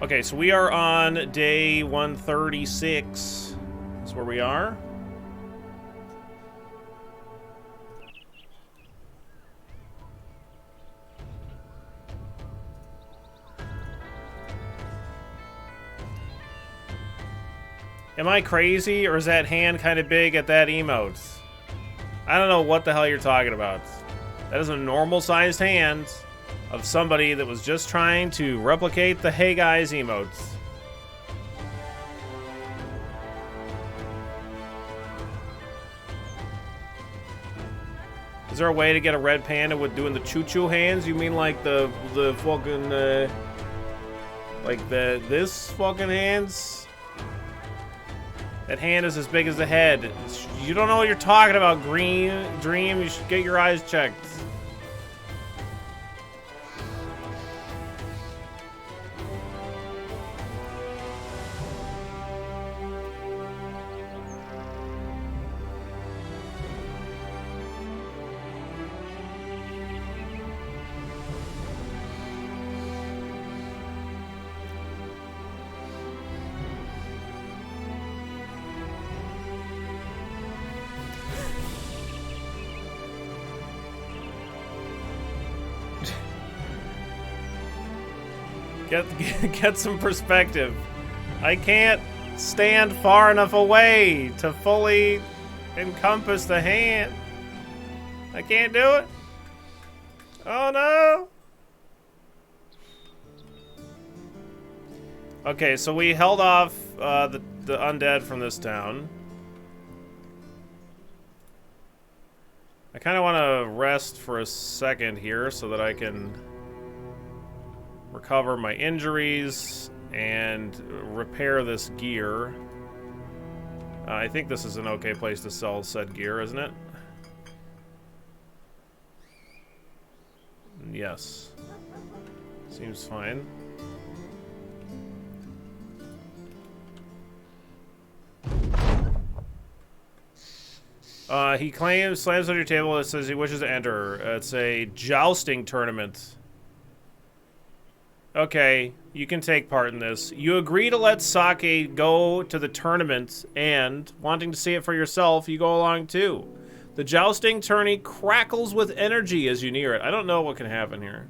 Okay, so we are on day 136. That's where we are. Am I crazy, or is that hand kind of big at that emote? I don't know what the hell you're talking about. That is a normal-sized hand of somebody that was just trying to replicate the Hey Guys emotes. Is there a way to get a red panda with doing the choo-choo hands? You mean like the fucking, like this fucking hands? That hand is as big as the head. You don't know what you're talking about, Dream. You should get your eyes checked. Get some perspective. I can't stand far enough away to fully encompass the hand. I can't do it. Oh no. Okay, so we held off the undead from this town. I kind of want to rest for a second here so that I can recover my injuries and repair this gear. I think this is an okay place to sell said gear, isn't it? Yes. Seems fine. He slams on your table and says he wishes to enter. It's a jousting tournament. Okay, you can take part in this. You agree to let Saki go to the tournament, and, wanting to see it for yourself, you go along too. The jousting tourney crackles with energy as you near it. I don't know what can happen here.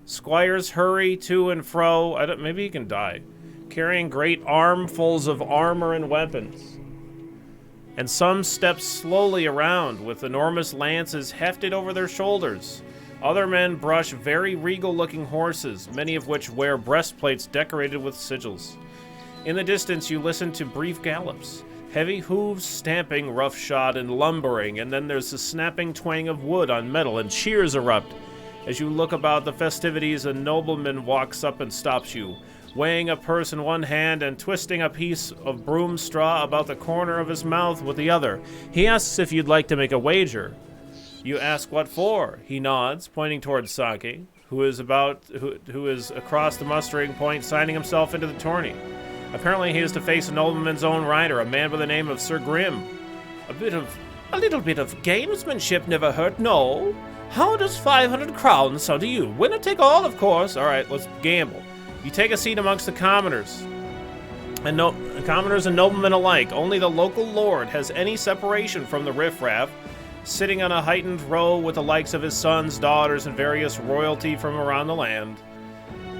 Squires hurry to and fro. Maybe he can die. Carrying great armfuls of armor and weapons. And some step slowly around with enormous lances hefted over their shoulders. Other men brush very regal-looking horses, many of which wear breastplates decorated with sigils. In the distance, you listen to brief gallops, heavy hooves stamping roughshod and lumbering, and then there's the snapping twang of wood on metal, and cheers erupt. As you look about the festivities, a nobleman walks up and stops you, weighing a purse in one hand and twisting a piece of broom straw about the corner of his mouth with the other. He asks if you'd like to make a wager. You ask what for. He nods, pointing towards Saki, who is across the mustering point, signing himself into the tourney. Apparently he is to face a nobleman's own rider, a man by the name of Sir Grim. A little bit of gamesmanship never hurt, no? How does 500 crowns sound to you? Winner take all, of course. All right, let's gamble. You take a seat amongst the commoners. Commoners and noblemen alike. Only the local lord has any separation from the riffraff, sitting on a heightened row with the likes of his sons, daughters, and various royalty from around the land.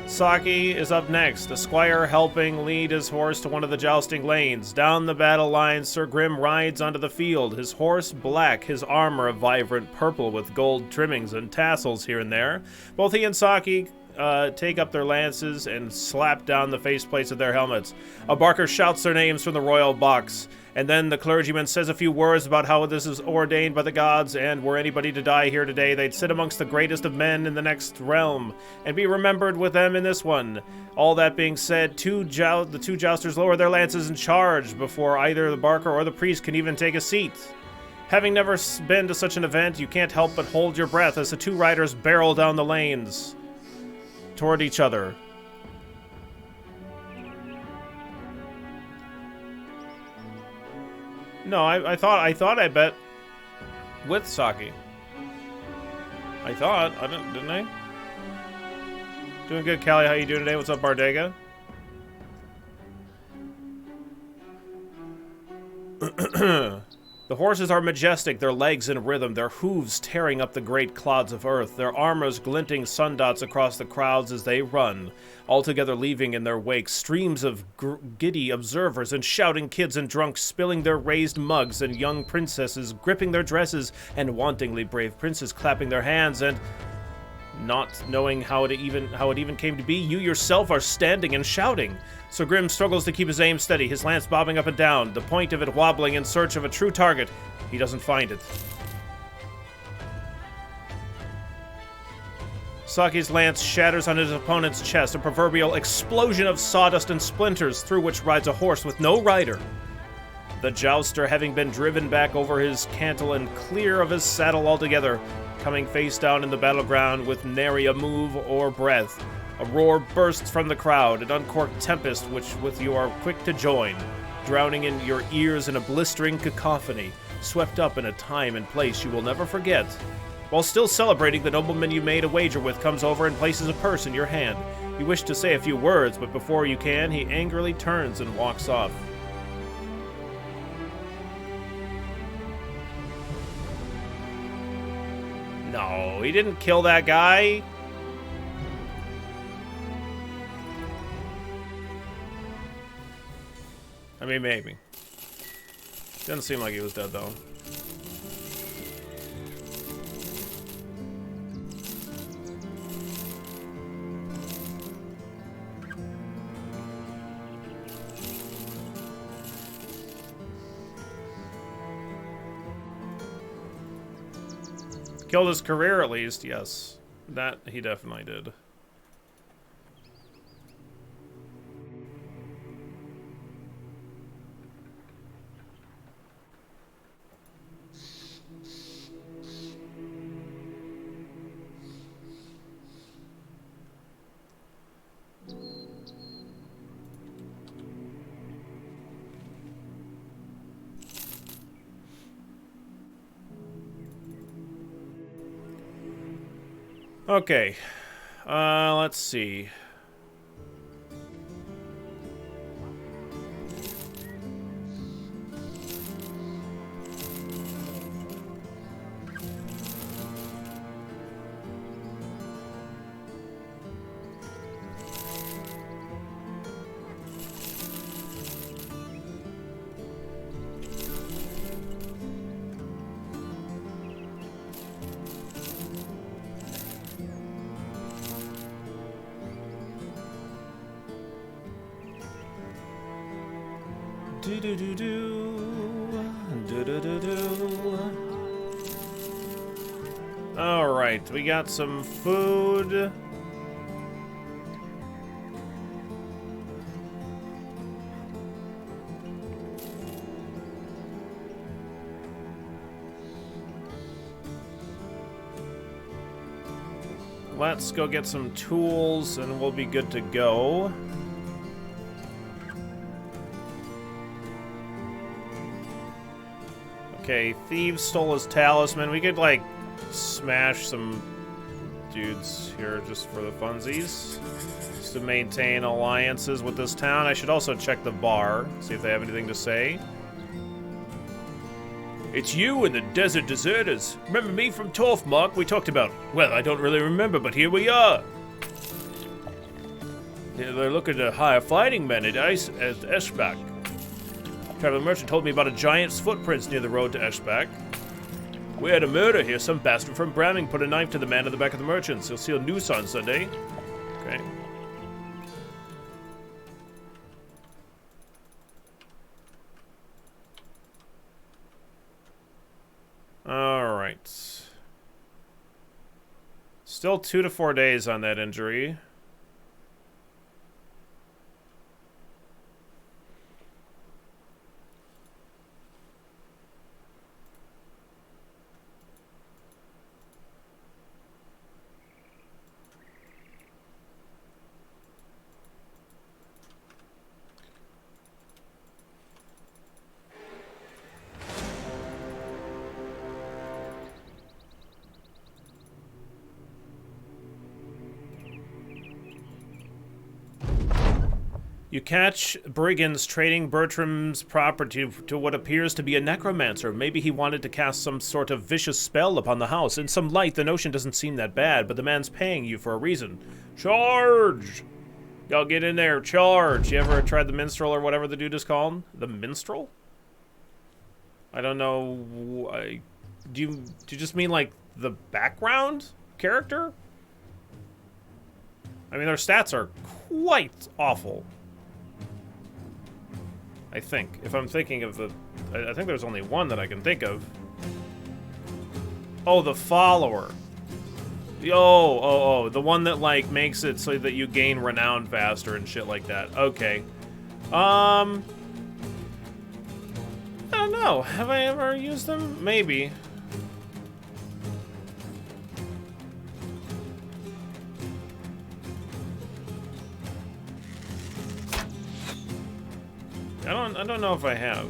Saki is up next, the squire helping lead his horse to one of the jousting lanes. Down the battle line, Sir Grim rides onto the field, his horse black, his armor a vibrant purple with gold trimmings and tassels here and there. Both he and Saki take up their lances and slap down the faceplates of their helmets. A barker shouts their names from the royal box. And then the clergyman says a few words about how this is ordained by the gods, and were anybody to die here today, they'd sit amongst the greatest of men in the next realm, and be remembered with them in this one. All that being said, the two jousters lower their lances and charge before either the barker or the priest can even take a seat. Having never been to such an event, you can't help but hold your breath as the two riders barrel down the lanes toward each other. No, I thought I bet with Saki. I thought, didn't I? Doing good, Callie. How you doing today? What's up, Bardega? The horses are majestic, their legs in rhythm, their hooves tearing up the great clods of earth, their armors glinting sundots across the crowds as they run, altogether leaving in their wake streams of giddy observers and shouting kids and drunks spilling their raised mugs, and young princesses gripping their dresses, and wantingly brave princes clapping their hands, and not knowing how it even came to be, you yourself are standing and shouting. Sir Grim struggles to keep his aim steady, his lance bobbing up and down, the point of it wobbling in search of a true target. He doesn't find it. Saki's lance shatters on his opponent's chest, a proverbial explosion of sawdust and splinters through which rides a horse with no rider. The jouster, having been driven back over his cantle and clear of his saddle altogether, coming face down in the battleground with nary a move or breath. A roar bursts from the crowd, an uncorked tempest with you are quick to join, drowning in your ears in a blistering cacophony, swept up in a time and place you will never forget. While still celebrating, the nobleman you made a wager with comes over and places a purse in your hand. You wish to say a few words, but before you can, he angrily turns and walks off. No, he didn't kill that guy. I mean, maybe. Doesn't seem like he was dead, though. Killed his career, at least, yes. That he definitely did. Okay, let's see. Alright, we got some food. Let's go get some tools and we'll be good to go. Okay, thieves stole his talisman. We could, like, smash some dudes here just for the funsies. Just to maintain alliances with this town. I should also check the bar, see if they have anything to say. It's you and the Desert Deserters. Remember me from Torfmark we talked about? Well, I don't really remember, but here we are. Yeah, they're looking to hire fighting men at Eschbach. Traveling merchant told me about a giant's footprints near the road to Eschbach. We had a murder here. Some bastard from Bramming put a knife to the man at the back of the merchants. You'll see a noose on Sunday. Okay. Alright. Still 2 to 4 days on that injury. You catch brigands trading Bertram's property to what appears to be a necromancer. Maybe he wanted to cast some sort of vicious spell upon the house. In some light, the notion doesn't seem that bad, but the man's paying you for a reason. Charge! Y'all get in there, charge! You ever tried the minstrel or whatever the dude is called? The minstrel? I don't know. Do you just mean like the background character? I mean, their stats are quite awful. I think. If I'm thinking of the... I think there's only one that I can think of. Oh, the follower. Oh, the one that, like, makes it so that you gain renown faster and shit like that. Okay. I don't know. Have I ever used them? Maybe. I don't know if I have.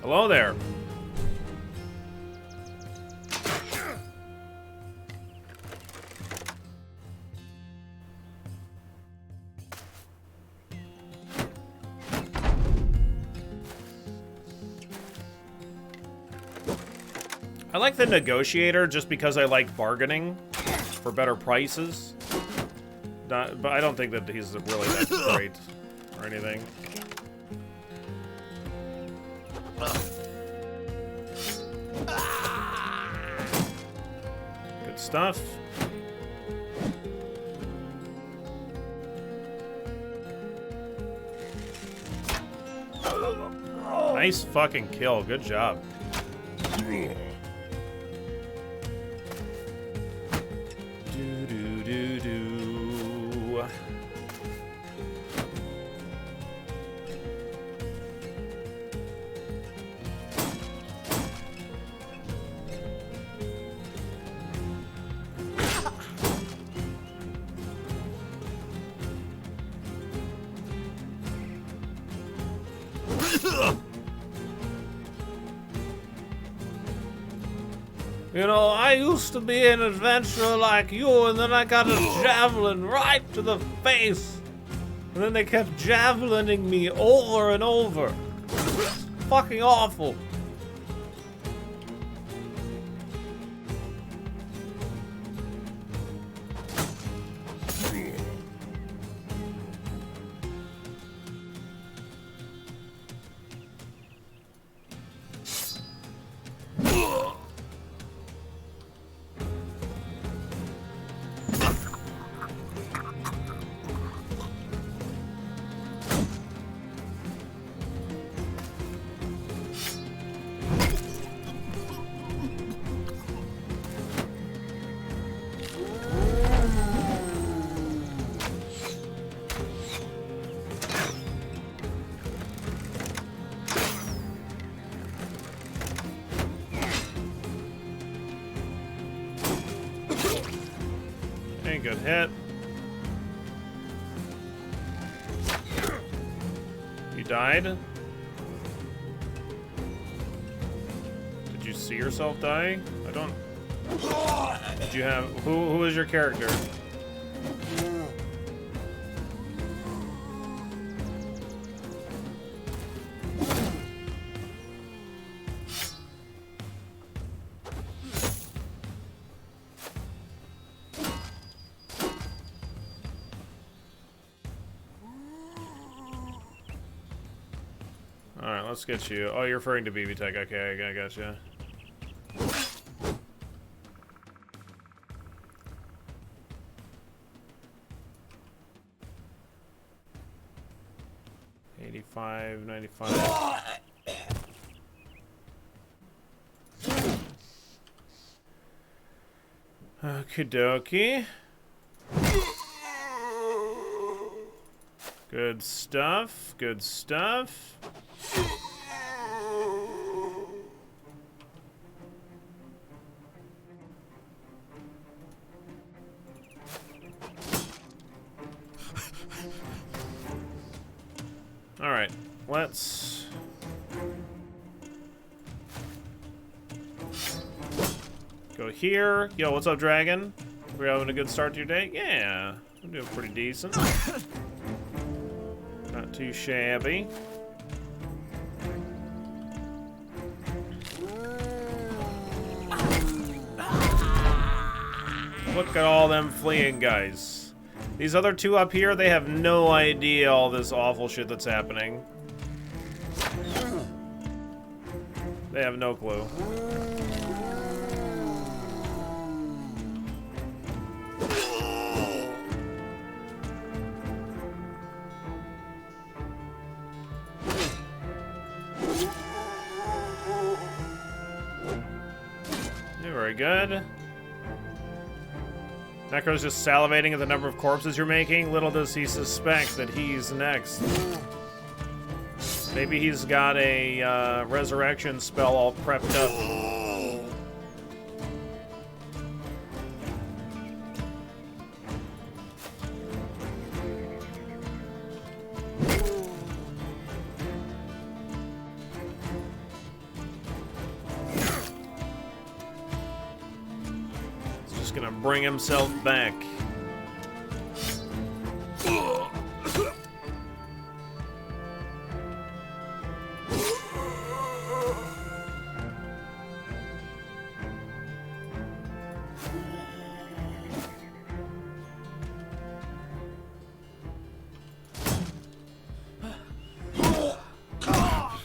Hello there. I like the negotiator just because I like bargaining for better prices. But I don't think that he's really that great or anything. Good stuff. Nice fucking kill. Good job. You know, I used to be an adventurer like you, and then I got a javelin right to the face. And then they kept javelining me over and over. It's fucking awful. Good hit. You died? Did you see yourself die? I don't... Did you have... Who is your character? Alright, let's get you. Oh, you're referring to BB Tech. Okay, I gotcha. $85, $95. Okie dokie. Good stuff, good stuff. All right, let's go here. Yo, what's up, Dragon? We're having a good start to your day? Yeah, I'm doing pretty decent. Not too shabby. Look at all them fleeing guys. These other two up here, they have no idea all this awful shit that's happening. They have no clue. Very good. Necro's just salivating at the number of corpses you're making. Little does he suspect that he's next. Maybe he's got a resurrection spell all prepped up. Gonna bring himself back.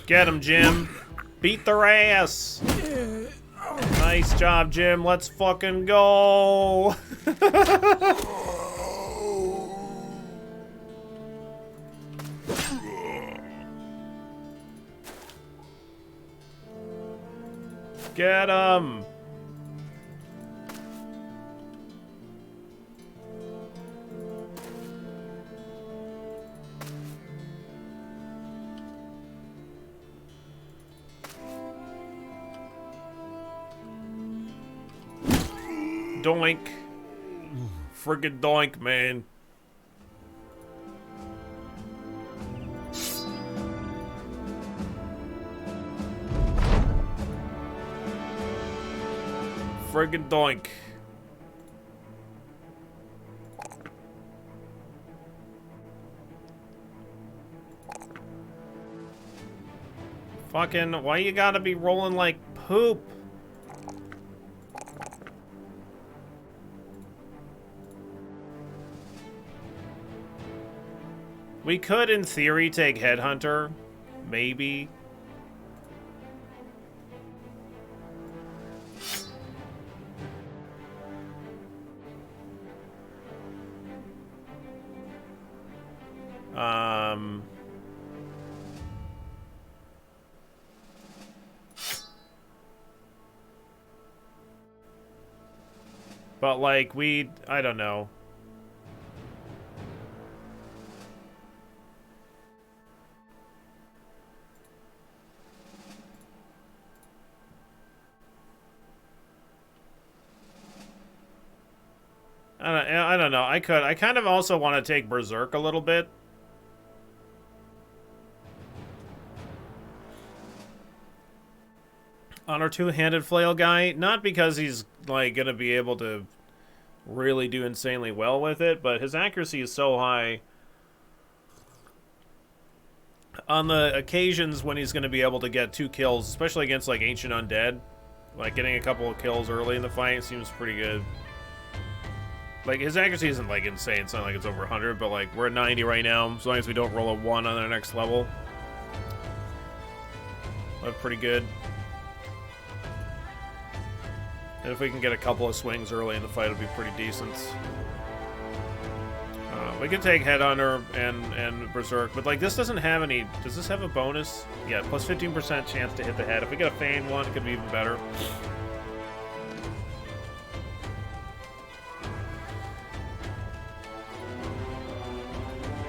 Get him, Jim. Beat their ass. Nice job, Jim. Let's fucking go. Get him. Doink. Friggin' doink, man. Friggin' doink. Fucking, why you gotta be rolling like poop? We could, in theory, take Headhunter. Maybe. But, like, I don't know. I don't know. I kind of also want to take Berserk a little bit. On our two-handed flail guy, not because he's like gonna be able to really do insanely well with it, but his accuracy is so high. On the occasions when he's gonna be able to get 2 kills, especially against like Ancient Undead, like getting a couple of kills early in the fight seems pretty good. Like, his accuracy isn't, like, insane. It's not like it's over 100, but, like, we're at 90 right now. As long as we don't roll a 1 on our next level. pretty good. And if we can get a couple of swings early in the fight, it'll be pretty decent. We can take Headhunter and Berserk, but like this doesn't have any. Does this have a bonus? Yeah, plus 15% chance to hit the head. If we get a Feigned one, it could be even better.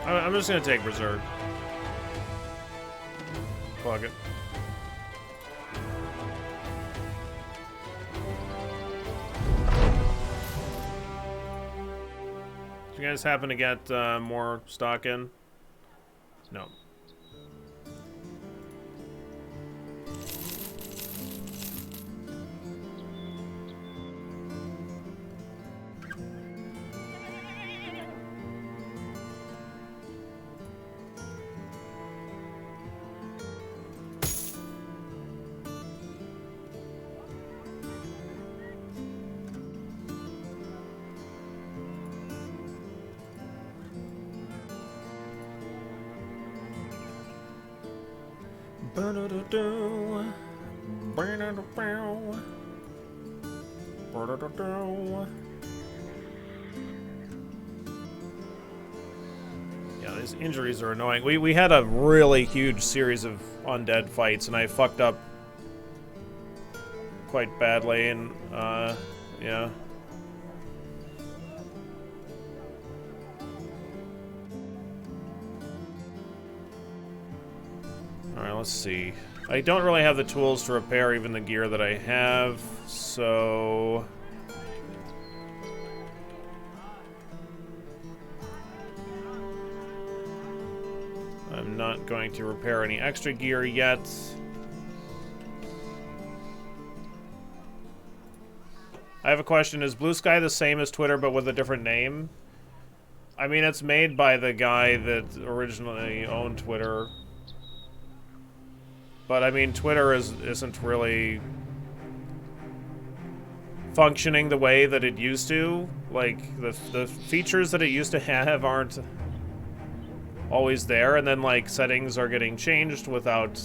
I'm just gonna take Berserk. Fuck it. Do you guys happen to get more stock in? No. Yeah, these injuries are annoying. We had a really huge series of undead fights, and I fucked up quite badly, and yeah. Alright, let's see. I don't really have the tools to repair even the gear that I have, so... I'm not going to repair any extra gear yet. I have a question. Is Blue Sky the same as Twitter but with a different name? I mean, it's made by the guy that originally owned Twitter. But I mean, Twitter isn't really functioning the way that it used to. Like, the features that it used to have aren't always there, and then like settings are getting changed without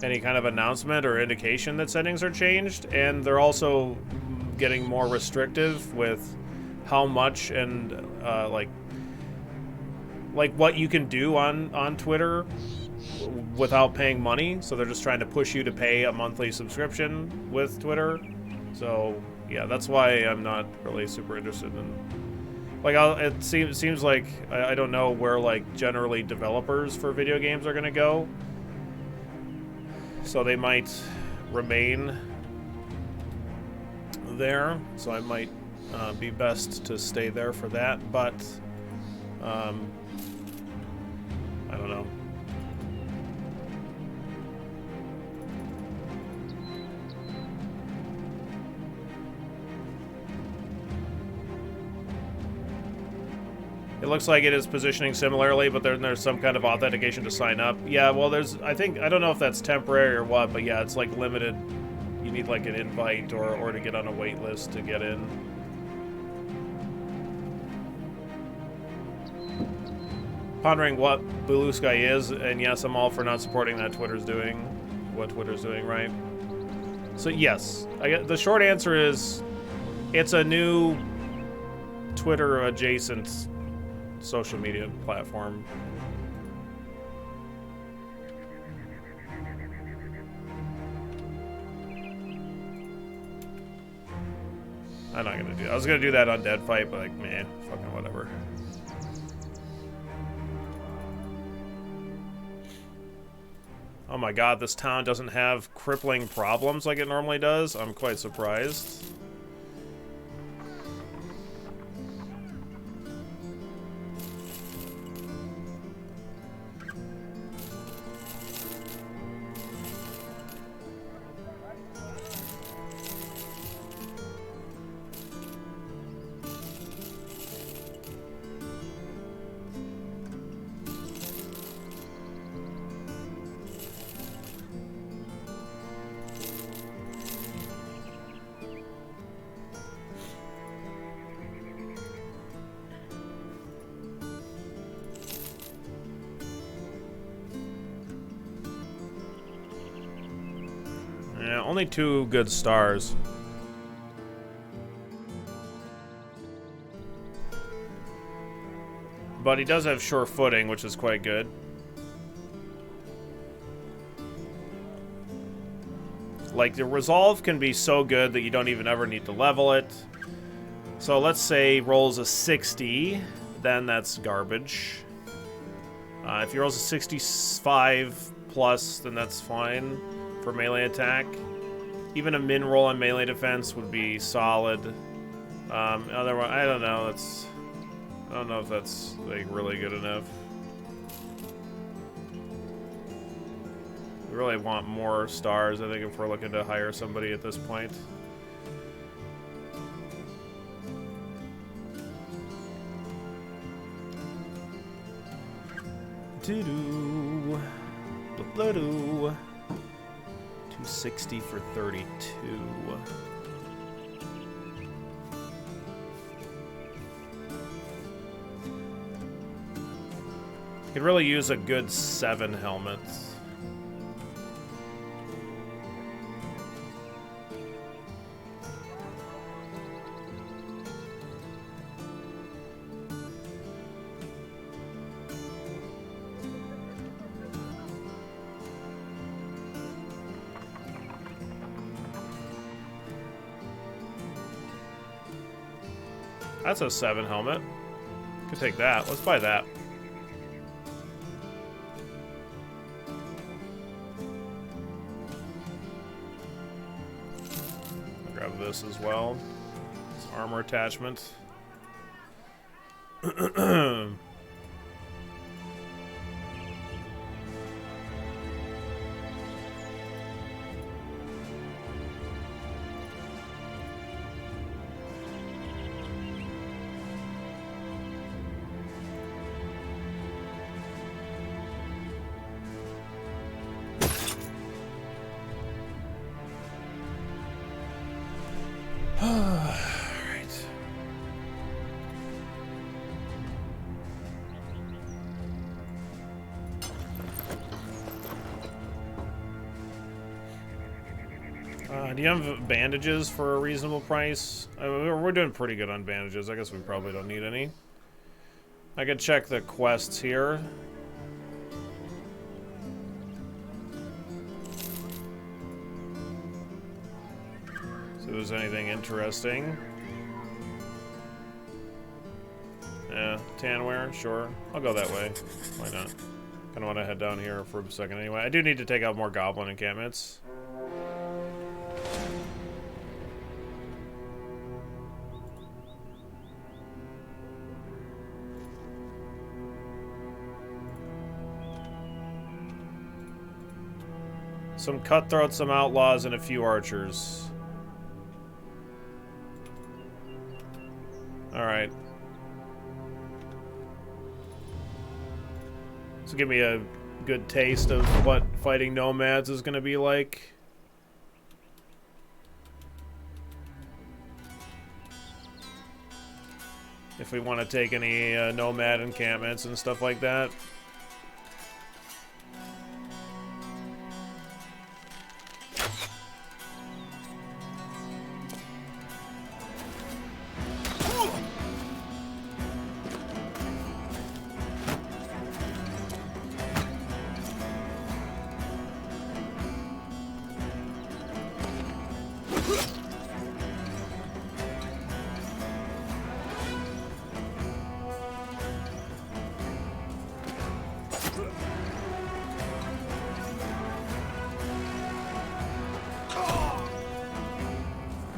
any kind of announcement or indication that settings are changed, and they're also getting more restrictive with how much and like what you can do on Twitter without paying money. So they're just trying to push you to pay a monthly subscription with Twitter. So yeah, that's why I'm not really super interested in. Like, it seems like I don't know where like generally developers for video games are gonna go. So they might remain there. So I might be best to stay there for that. But I don't know. It looks like it is positioning similarly, but there's some kind of authentication to sign up. Yeah, well, I don't know if that's temporary or what, but yeah, it's like limited. You need like an invite or to get on a wait list to get in. Pondering what Blue Sky is, and yes, I'm all for not supporting what Twitter's doing, right? So yes, the short answer is, it's a new Twitter adjacent social media platform. I'm not gonna do that. I was gonna do that on Dead Fight, but like, man, fucking whatever. Oh my god, this town doesn't have crippling problems like it normally does. I'm quite surprised. only 2 good stars. But he does have sure footing, which is quite good. Like, the resolve can be so good that you don't even ever need to level it. So let's say rolls a 60, then that's garbage. If he rolls a 65 plus, then that's fine for melee attack. Even a min roll on melee defense would be solid. Otherwise, I don't know. I don't know if that's like really good enough. We really want more stars, I think, if we're looking to hire somebody at this point. Doo-doo. Blah-doo. 260 for 32. Could really use a good 7 helmets. That's a 7 helmet. Could take that. Let's buy that. Grab this as well. It's armor attachment. Do you have bandages for a reasonable price? I mean, we're doing pretty good on bandages. I guess we probably don't need any. I could check the quests here. See if there's anything interesting. Yeah, Tanware, sure. I'll go that way. Why not? Kind of want to head down here for a second anyway. I do need to take out more goblin encampments. Some cutthroats, some outlaws, and a few archers. Alright. So give me a good taste of what fighting nomads is going to be like. If we want to take any nomad encampments and stuff like that.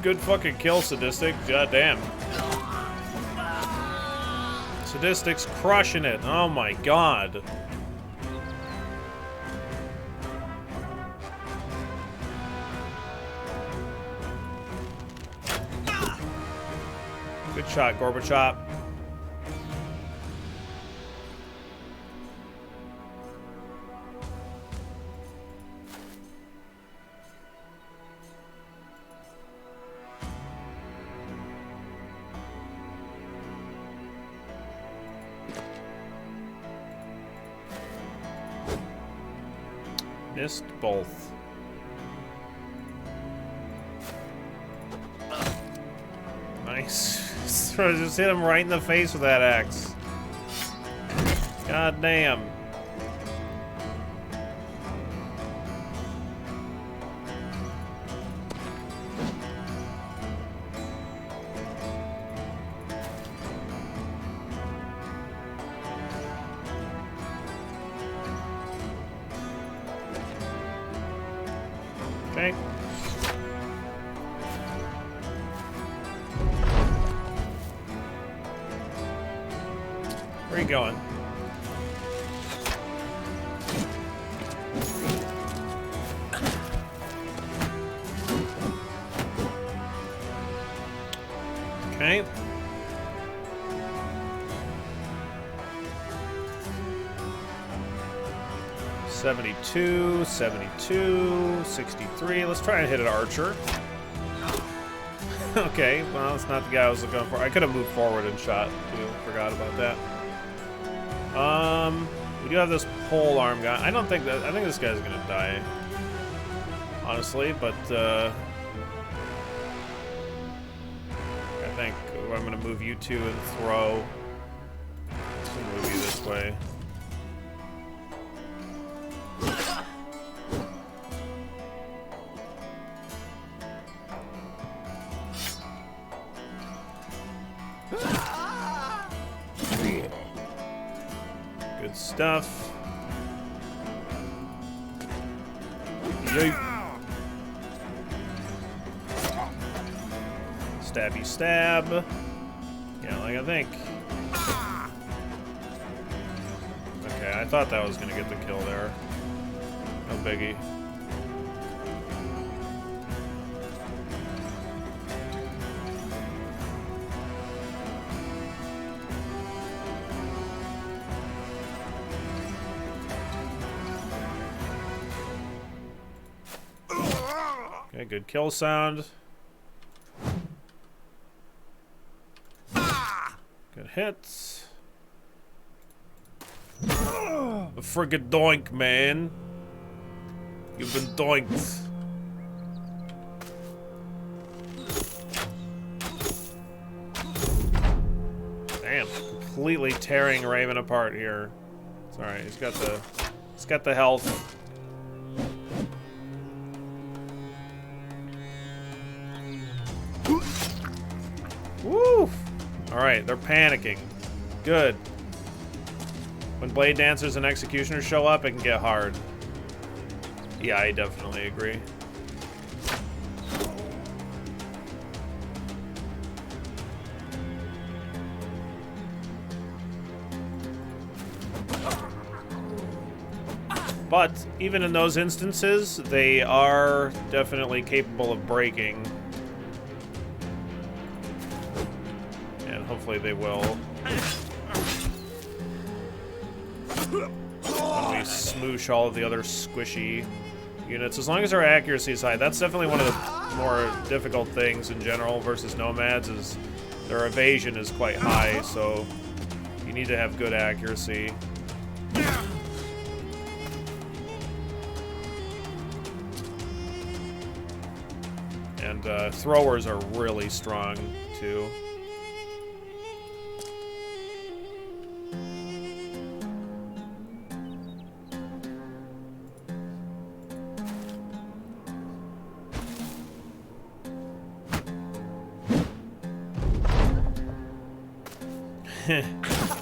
Good fucking kill, Sadistic. God damn. Sadistic's crushing it. Oh my god. Good shot, Gorbachev. Missed both. Nice. Just hit him right in the face with that axe. God damn. Okay. Where are you going? Okay. $72, $72, $63. Let's try and hit an archer. Okay, well, it's not the guy I was looking for. I could have moved forward and shot, too. Forgot about that. We do have this pole arm guy. I think this guy's gonna die. Honestly, but, I think I'm gonna move you two and throw. Let's move you this way. Good stuff. Yeet. Stabby stab. Yeah, like I think. Okay, I thought that was gonna get the kill there. No biggie. Okay, good kill sound. Good hits. A friggin' doink, man. You've been doinked. Damn, completely tearing Raven apart here. It's alright, he's got the health. Woo! Alright, they're panicking. Good. When Blade Dancers and Executioners show up, it can get hard. Yeah, I definitely agree. But even in those instances, they are definitely capable of breaking. And hopefully they will. When we smoosh all of the other squishy units. As long as our accuracy is high, that's definitely one of the more difficult things in general versus nomads, is their evasion is quite high, so you need to have good accuracy. And throwers are really strong, too.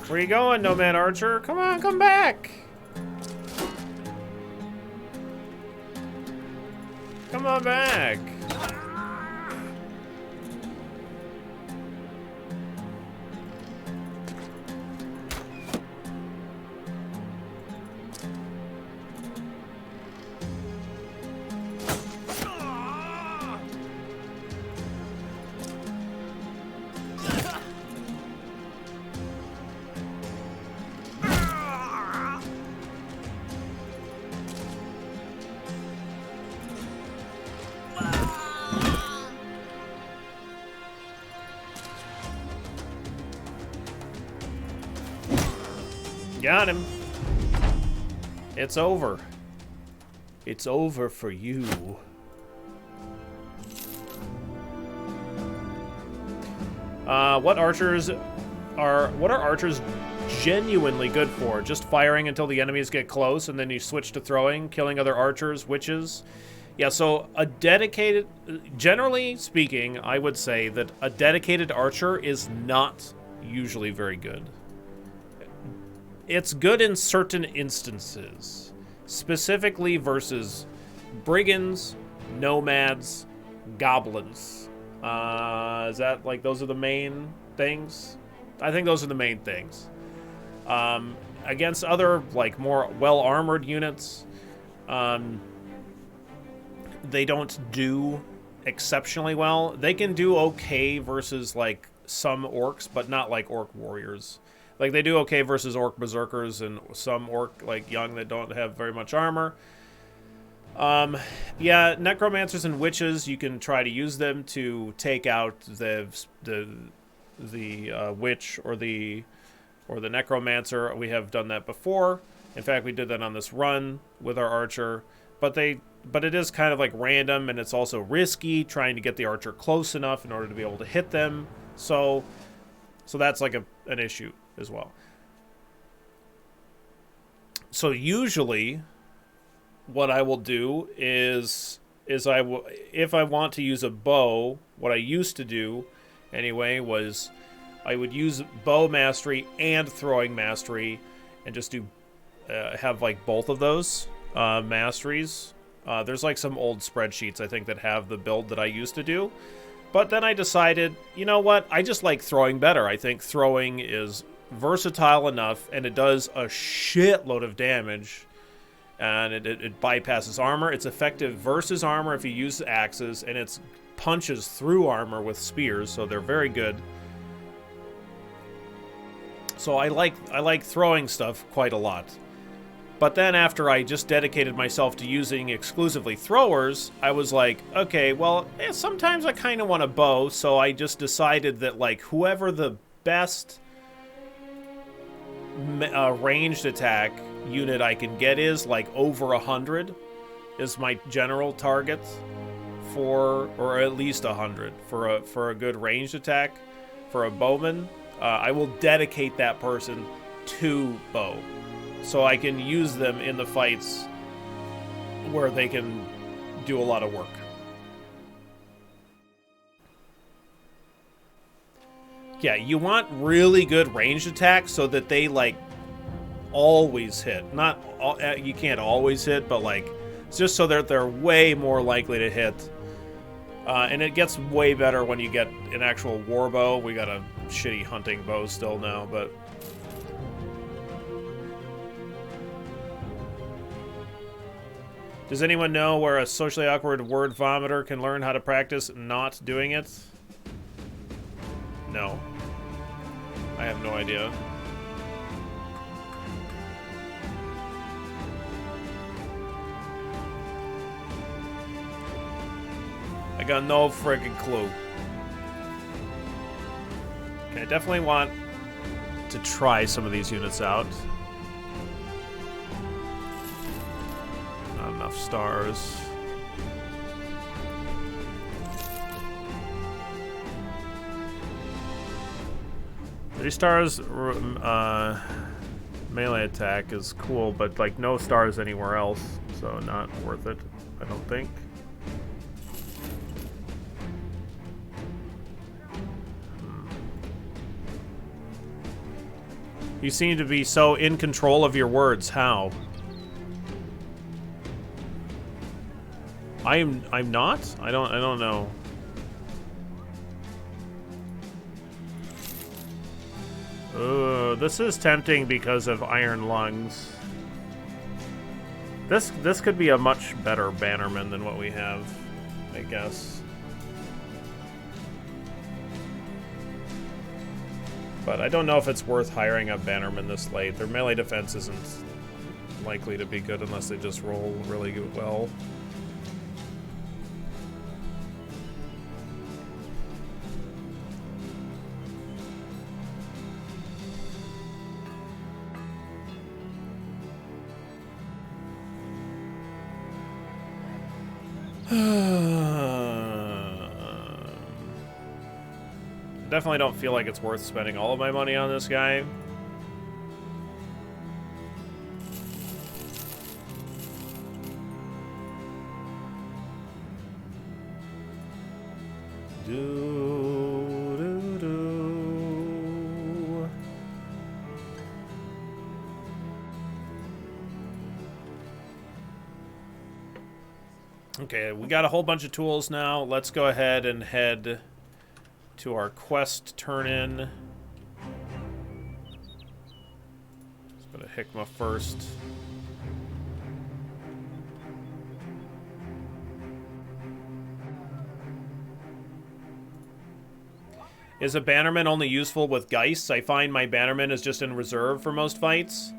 Where you going, Nomad Archer? Come on, come back! Come on back! Got him. It's over. It's over for you. What are archers genuinely good for? Just firing until the enemies get close, and then you switch to throwing, killing other archers, witches. Yeah, so generally speaking, I would say that a dedicated archer is not usually very good. It's good in certain instances, specifically versus brigands, nomads, goblins. Is that like those are the main things? I think those are the main things. Against other like more well-armored units, they don't do exceptionally well. They can do okay versus like some orcs, but not like orc warriors. Like they do okay versus orc berserkers and some orc like young that don't have very much armor. Yeah, necromancers and witches, you can try to use them to take out the witch or the necromancer. We have done that before. In fact, we did that on this run with our archer. But it is kind of like random, and it's also risky trying to get the archer close enough in order to be able to hit them. So that's like an issue as well. So usually, what I will do is if I want to use a bow, what I used to do anyway was I would use bow mastery and throwing mastery, and just do have like both of those masteries. There's like some old spreadsheets I think that have the build that I used to do, but then I decided, you know what, I just like throwing better. I think throwing is versatile enough, and it does a shitload of damage, and it bypasses armor. It's effective versus armor if you use axes, and it punches through armor with spears, so they're very good. So I like throwing stuff quite a lot. But then after I just dedicated myself to using exclusively throwers, I was like, okay, well, sometimes I kind of want a bow, so I just decided that, like, whoever the best ranged attack unit I can get is, like, over 100 is my general target for, or at least 100 for a good ranged attack for a bowman. I will dedicate that person to bow, so I can use them in the fights where they can do a lot of work. Yeah, you want really good ranged attacks so that they, like, always hit. Not all, you can't always hit, but, like, it's just so that they're way more likely to hit. And it gets way better when you get an actual war bow. We got a shitty hunting bow still now, but... Does anyone know where a socially awkward word vomiter can learn how to practice not doing it? No. I have no idea. I got no friggin' clue. Okay, I definitely want to try some of these units out. Not enough stars. Three stars melee attack is cool, but like no stars anywhere else, so not worth it, I don't think. You seem to be so in control of your words. How? I'm not? I don't know. This is tempting because of Iron Lungs. This could be a much better Bannerman than what we have, I guess. But I don't know if it's worth hiring a Bannerman this late. Their melee defense isn't likely to be good unless they just roll really well. definitely don't feel like it's worth spending all of my money on this guy. Okay, we got a whole bunch of tools now. Let's go ahead and head to our quest turn-in. Let's go to Hikmah first. Is a Bannerman only useful with Geists? I find my Bannerman is just in reserve for most fights.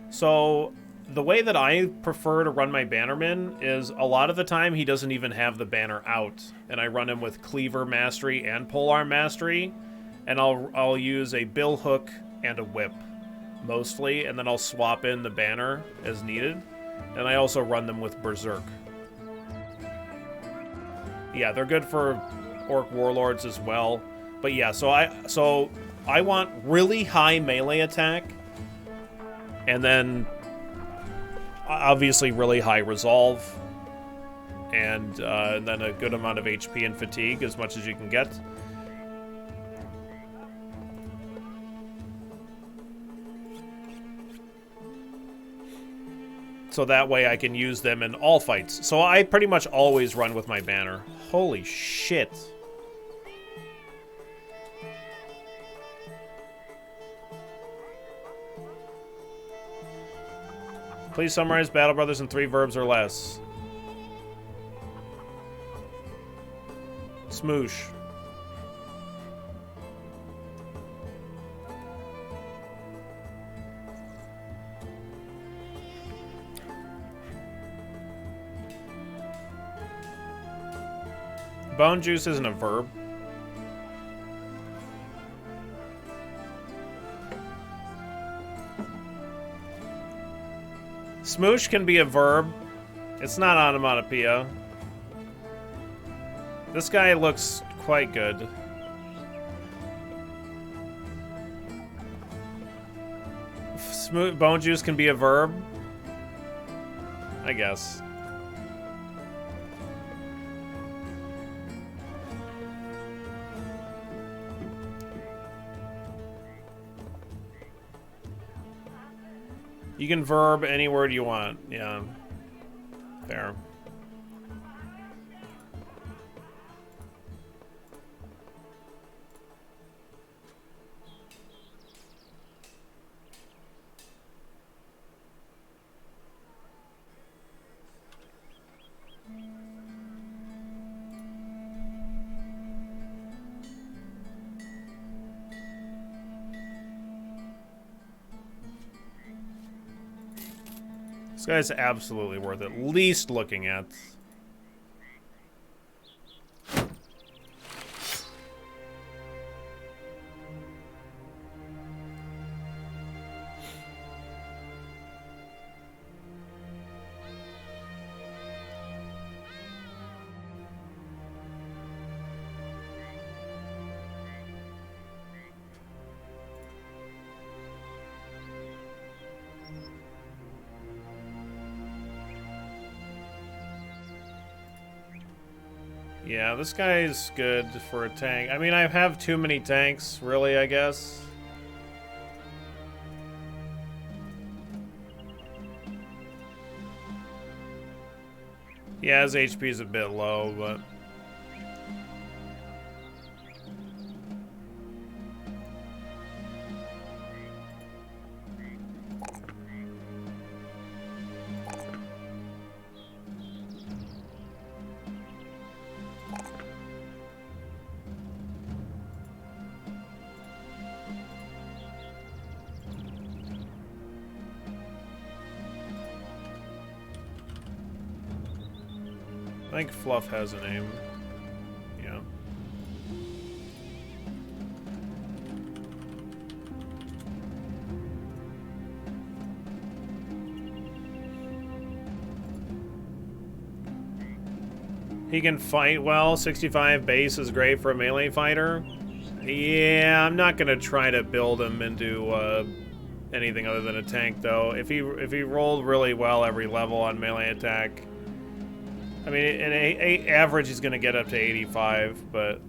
So the way that I prefer to run my Bannerman is a lot of the time he doesn't even have the banner out, and I run him with Cleaver Mastery and Polearm Mastery, and I'll use a Bill Hook and a Whip mostly, and then I'll swap in the banner as needed, and I also run them with Berserk. Yeah, they're good for Orc Warlords as well. But yeah, so I want really high melee attack, and then obviously really high resolve, and then a good amount of HP and fatigue, as much as you can get. So that way I can use them in all fights. So I pretty much always run with my banner. Holy shit. Please summarize Battle Brothers in 3 verbs or less. Smoosh. Bone juice isn't a verb. Smoosh can be a verb. It's not onomatopoeia. This guy looks quite good. Bone juice can be a verb? I guess. You can verb any word you want. Yeah. Fair. This guy's absolutely worth at least looking at. Yeah, this guy is good for a tank. I mean, I have too many tanks, really, I guess. Yeah, his HP is a bit low, but... I think Fluff has a name. Yeah. He can fight well. 65 base is great for a melee fighter. Yeah, I'm not gonna try to build him into anything other than a tank, though. If he rolled really well every level on melee attack, I mean, in average he's gonna get up to 85, but.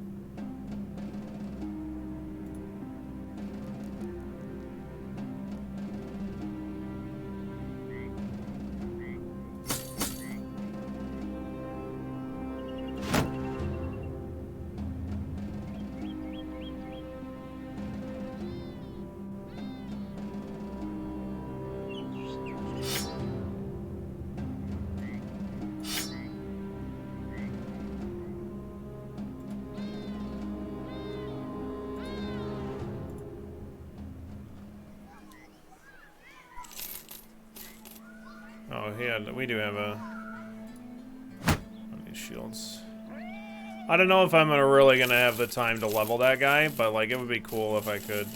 Oh, yeah, we do have a... these shields. I don't know if I'm really gonna have the time to level that guy, but, like, it would be cool if I could.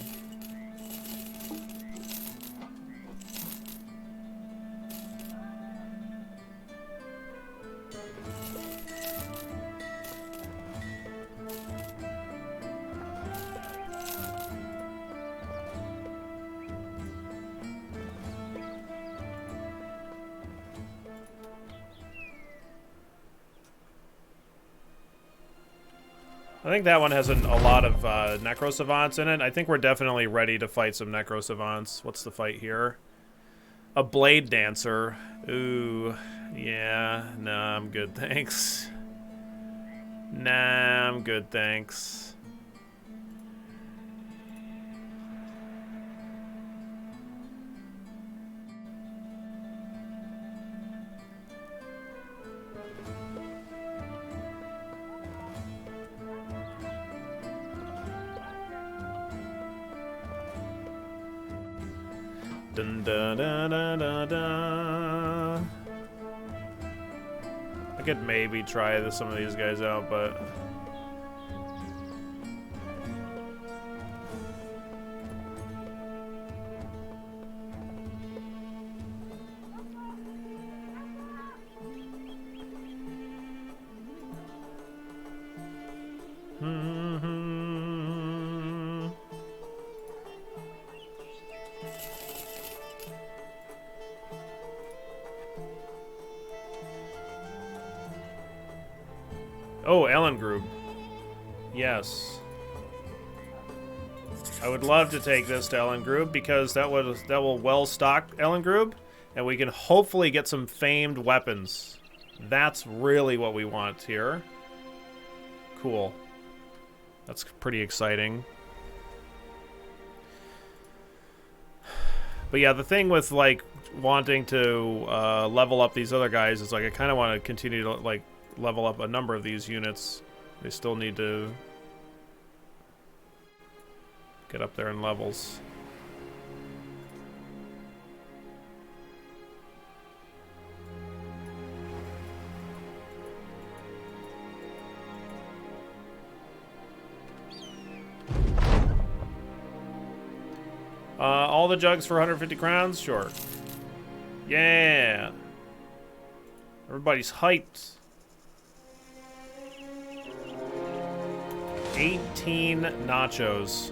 I think that one has a lot of Necro Savants in it. I think we're definitely ready to fight some Necro Savants. What's the fight here? A Blade Dancer. Ooh, yeah. Nah, I'm good, thanks. Nah, I'm good, thanks. Dun, da, da, da, da, da. I could maybe try some of these guys out, but... Oh, Ellengrube. Yes. I would love to take this to Ellengrube because that will well stock Ellengrube, and we can hopefully get some famed weapons. That's really what we want here. Cool. That's pretty exciting. But yeah, the thing with like wanting to level up these other guys is like I kind of want to continue to like level up a number of these units. They still need to get up there in levels. All the jugs for 150 crowns? Sure. Yeah. Everybody's hyped. 18 nachos.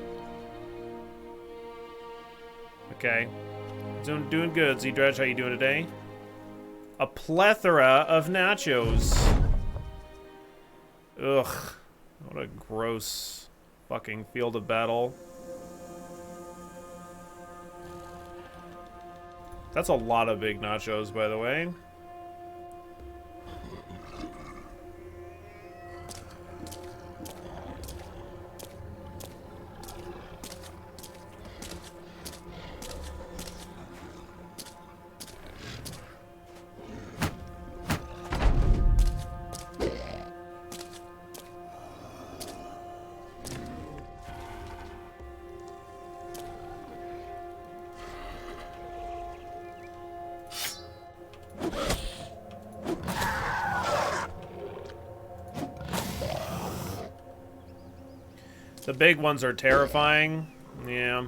Okay. Doing good. Z-Dredge, how you doing today? A plethora of nachos. Ugh. What a gross fucking field of battle. That's a lot of big nachos, by the way. The big ones are terrifying. Yeah.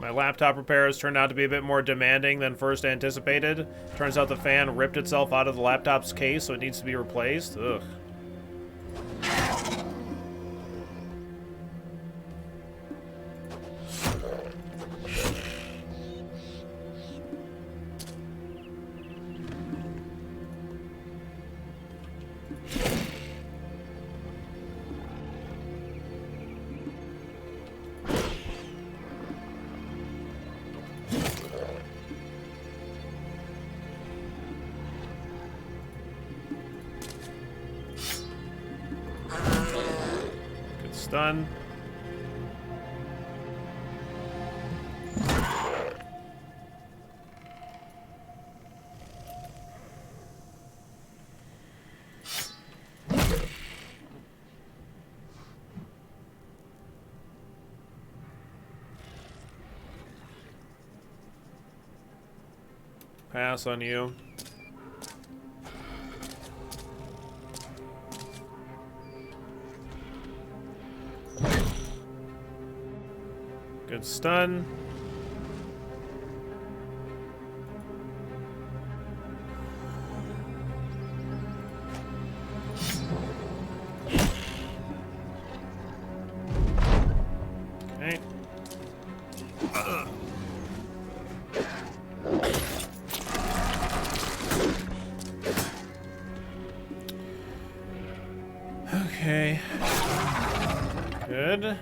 My laptop repairs turned out to be a bit more demanding than first anticipated. Turns out the fan ripped itself out of the laptop's case, so it needs to be replaced. Ugh. Done. Pass on you. Good stun. Okay. Okay. Good.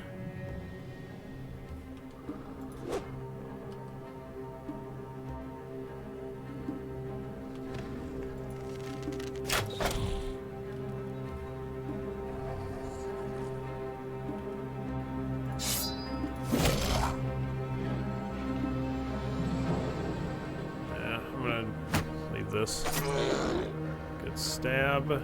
This. Good stab.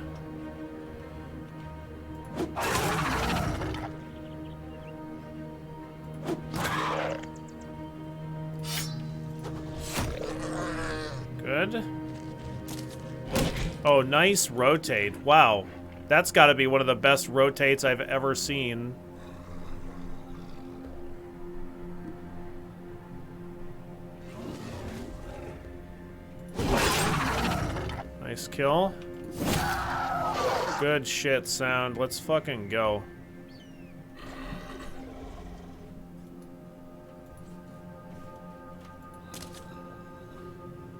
Good. Oh, nice rotate. Wow. That's got to be one of the best rotates I've ever seen. Nice kill. Good shit, Sound. Let's fucking go.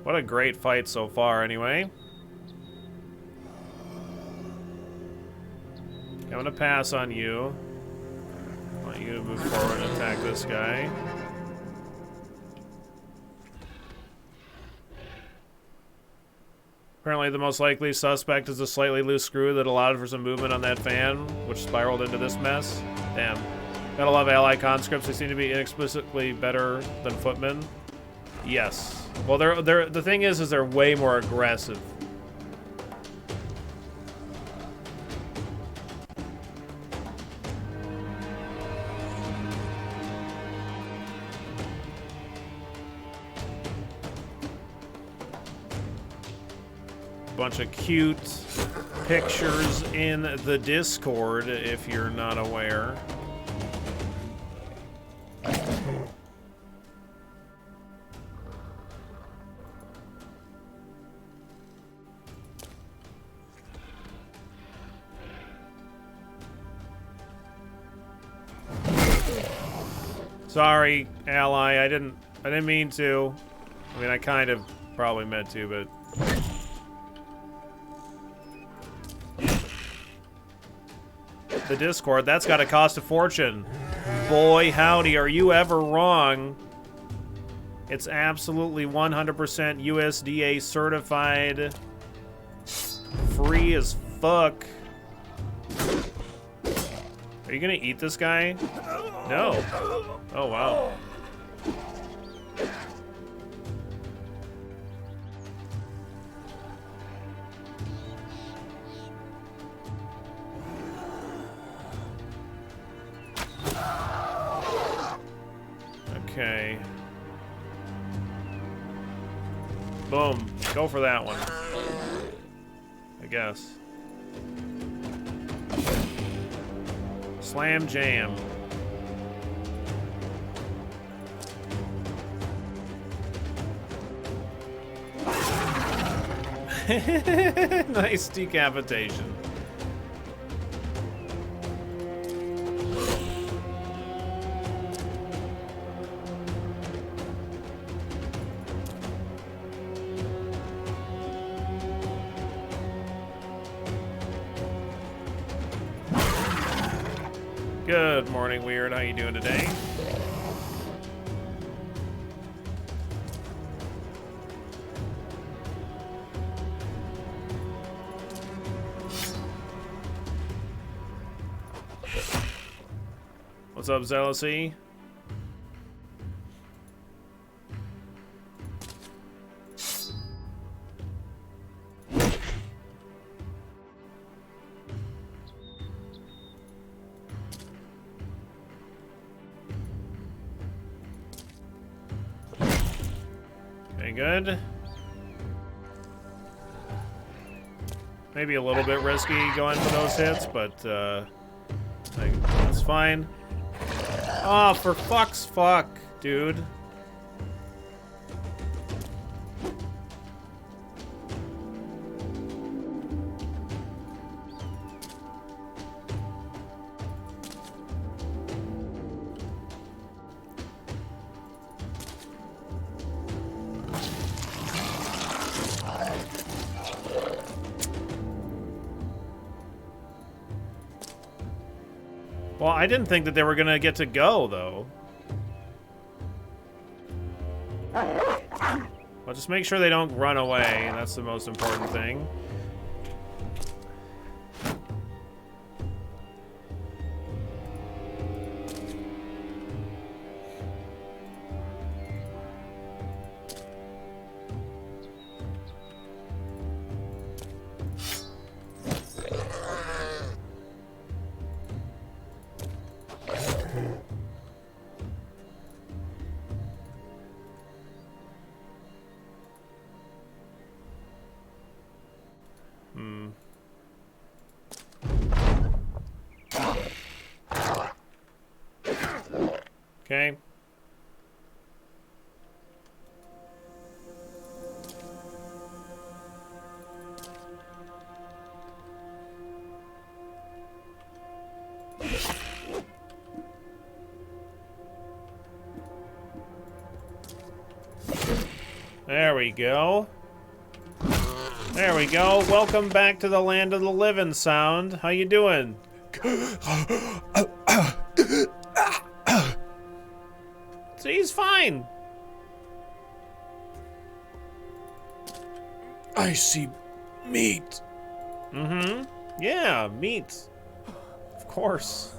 What a great fight so far, anyway. I'm gonna pass on you. I want you to move forward and attack this guy. Apparently the most likely suspect is a slightly loose screw that allowed for some movement on that fan, which spiraled into this mess. Damn. Gotta love ally conscripts. They seem to be inexplicably better than footmen. Yes. Well, the thing is they're way more aggressive. Bunch of cute pictures in the Discord if you're not aware. Sorry, ally. I didn't mean to. I mean, I kind of probably meant to, but the Discord, that's got to cost a fortune. Boy, howdy, are you ever wrong. It's absolutely 100% USDA certified. Free as fuck. Are you gonna eat this guy? No. Oh, wow. Okay. Boom. Go for that one. I guess. Slam jam. Nice decapitation. Good morning, Weird. How you doing today? What's up, Zealousy? Okay, good. Maybe a little bit risky going for those hits, but that's fine. Oh, for fuck's fuck, dude. Well, I didn't think that they were gonna get to go, though. Well, just make sure they don't run away. That's the most important thing. Okay. There we go. There we go. Welcome back to the land of the living, Sound. How you doing? See, he's fine. I see meat. Mm-hmm. Yeah, meat. Of course.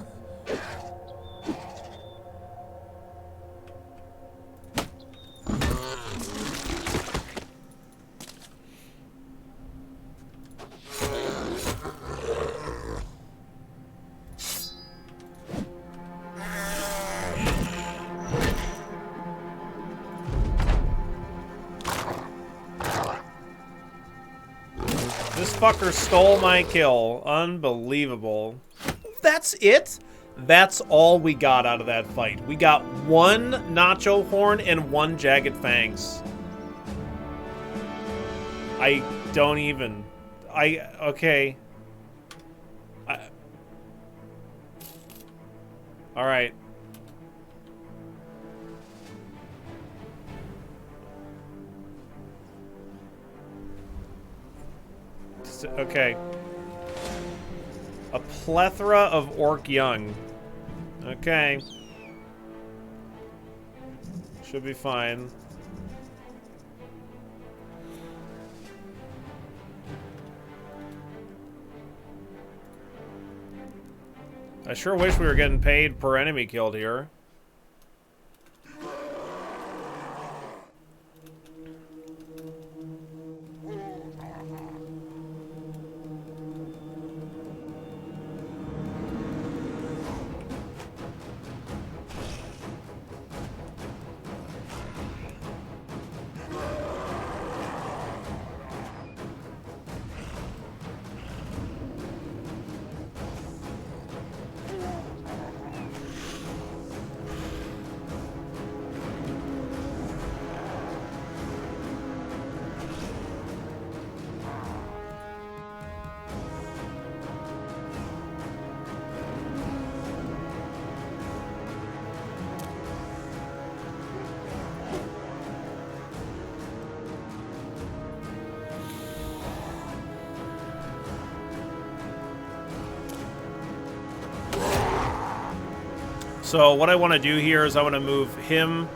This fucker stole my kill. Unbelievable. That's it? That's all we got out of that fight. We got one Nacho Horn and one Jagged Fangs. I don't even... okay. Alright. Okay. A plethora of orc young. Okay. Should be fine. I sure wish we were getting paid per enemy killed here. So what I want to do here is I want to move him.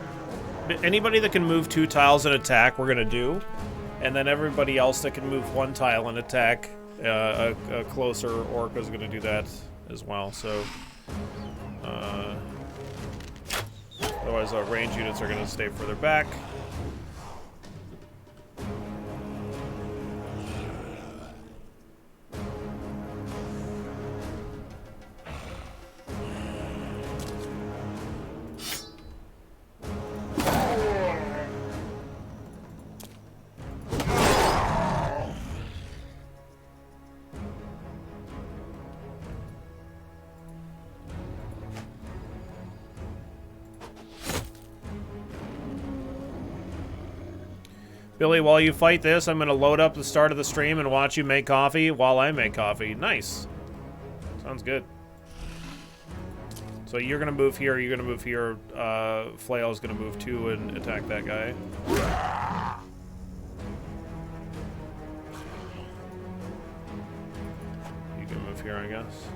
Anybody that can move 2 tiles and attack, we're going to do. And then everybody else that can move 1 tile and attack, a closer orc is going to do that as well. So, otherwise our range units are going to stay further back. Billy, while you fight this, I'm going to load up the start of the stream and watch you make coffee while I make coffee. Nice. Sounds good. So you're going to move here, you're going to move here. Flail's going to move too and attack that guy. You can move here, I guess.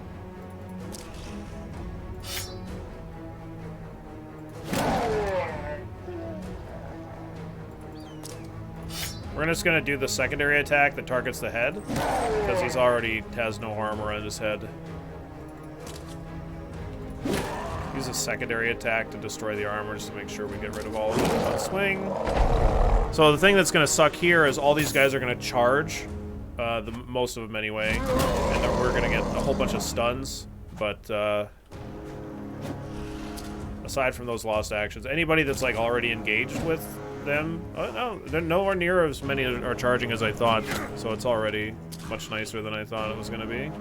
We're just gonna do the secondary attack that targets the head, because he's already has no armor on his head. Use a secondary attack to destroy the armor just to make sure we get rid of all of it in one swing. So the thing that's gonna suck here is all these guys are gonna charge, most of them anyway, and then we're gonna get a whole bunch of stuns. But aside from those lost actions, anybody that's like already engaged with them, no, they're nowhere near as many are charging as I thought, so it's already much nicer than I thought it was going to be.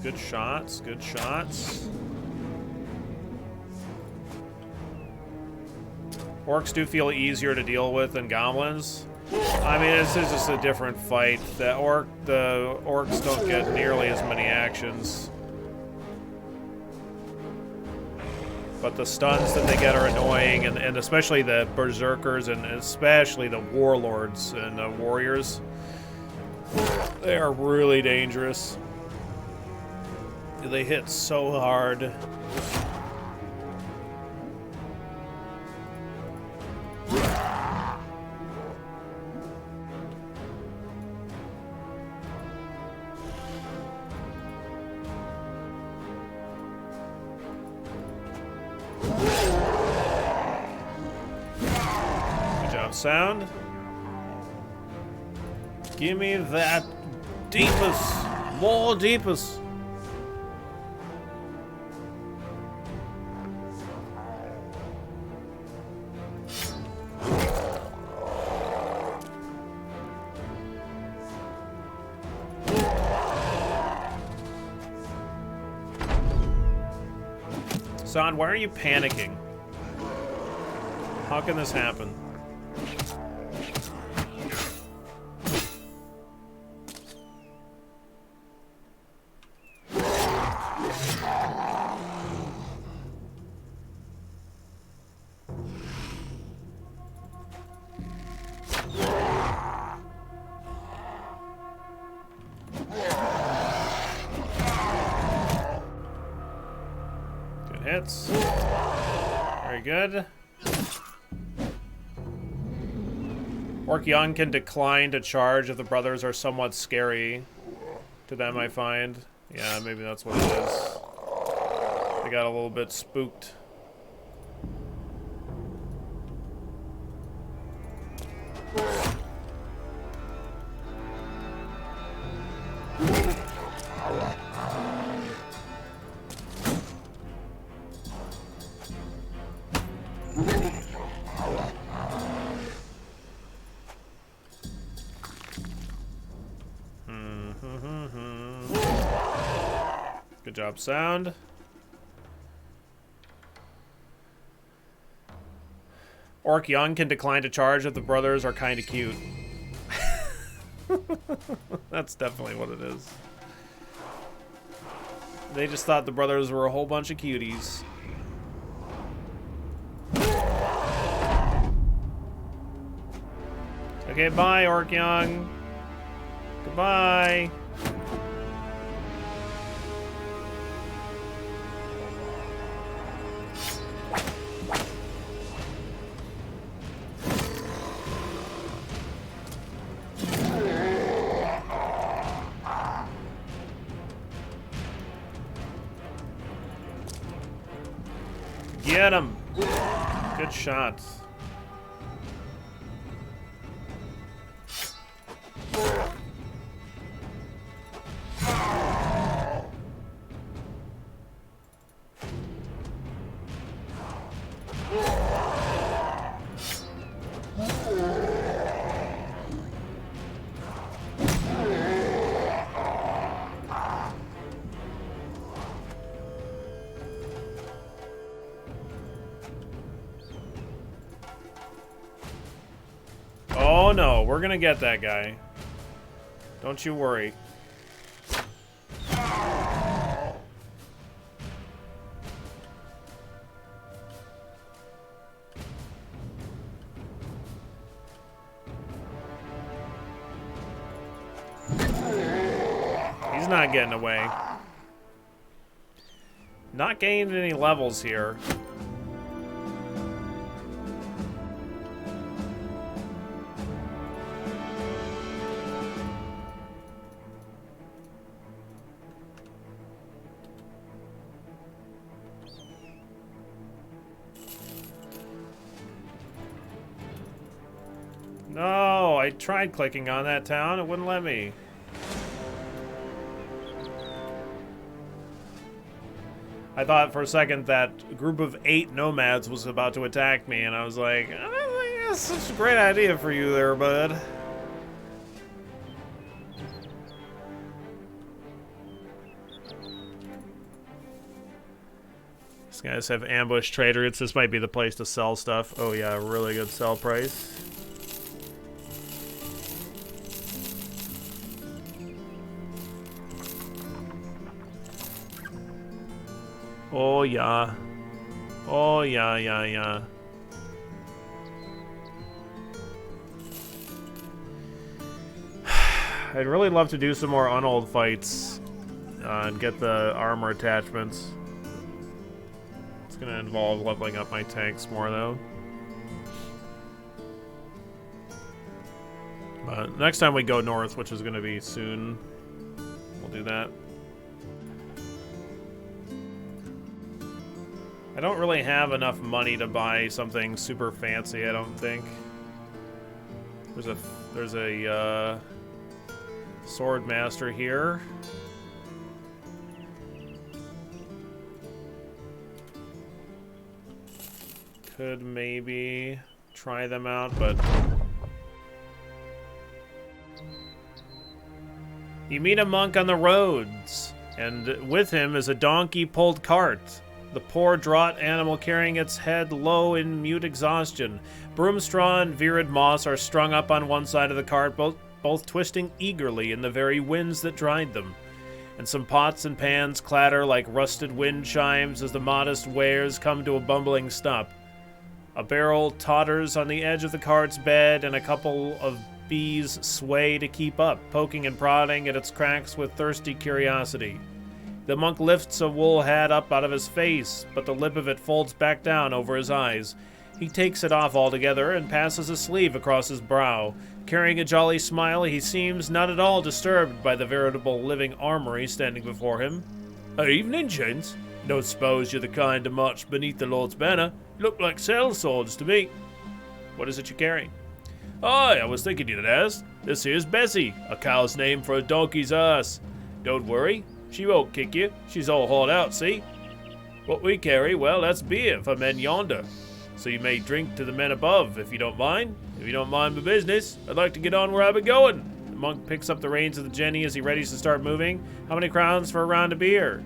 Good shots, good shots. Orcs do feel easier to deal with than goblins. I mean, this is just a different fight. The orcs don't get nearly as many actions. But the stuns that they get are annoying, and especially the berserkers and especially the warlords and the warriors. They are really dangerous. They hit so hard. Sound. Give me that deepest, more deepest. Son, why are you panicking? How can this happen? Hits. Very good. Orc Young can decline to charge if the brothers are somewhat scary to them, I find. Yeah, maybe that's what it is. They got a little bit spooked. Good job, Sound. Orc Young can decline to charge if the brothers are kind of cute. That's definitely what it is. They just thought the brothers were a whole bunch of cuties. Okay, bye, Orc Young. Goodbye. Get him. Good shot. Oh no, we're gonna get that guy. Don't you worry. He's not getting away. Not gaining any levels here. No, I tried clicking on that town. It wouldn't let me. I thought for a second that group of 8 nomads was about to attack me, and I was like, I don't think that's such a great idea for you there, bud. These guys have ambush traders. This might be the place to sell stuff. Oh yeah, really good sell price. Oh yeah. Oh yeah, yeah, yeah. I'd really love to do some more Untold fights and get the armor attachments. It's gonna involve leveling up my tanks more though. But next time we go north, which is gonna be soon, we'll do that. I don't really have enough money to buy something super fancy, I don't think. There's a sword master here. Could maybe try them out, but you meet a monk on the roads, and with him is a donkey-pulled cart. The poor, draught animal carrying its head low in mute exhaustion. Broomstraw and Virid moss are strung up on one side of the cart, both twisting eagerly in the very winds that dried them. And some pots and pans clatter like rusted wind chimes as the modest wares come to a bumbling stop. A barrel totters on the edge of the cart's bed, and a couple of bees sway to keep up, poking and prodding at its cracks with thirsty curiosity. The monk lifts a wool hat up out of his face, but the lip of it folds back down over his eyes. He takes it off altogether and passes a sleeve across his brow. Carrying a jolly smile, he seems not at all disturbed by the veritable living armory standing before him. "Evening, gents. Don't suppose you're the kind to march beneath the Lord's banner. Look like sellswords to me." "What is it you carry?" "Aye, I was thinking you'd ask. This here's Bessie, a cow's name for a donkey's ass. Don't worry. She won't kick you. She's all hauled out, see? What we carry, well, that's beer for men yonder. So you may drink to the men above, if you don't mind. If you don't mind my business, I'd like to get on where I've been going." The monk picks up the reins of the jenny as he readies to start moving. "How many crowns for a round of beer?"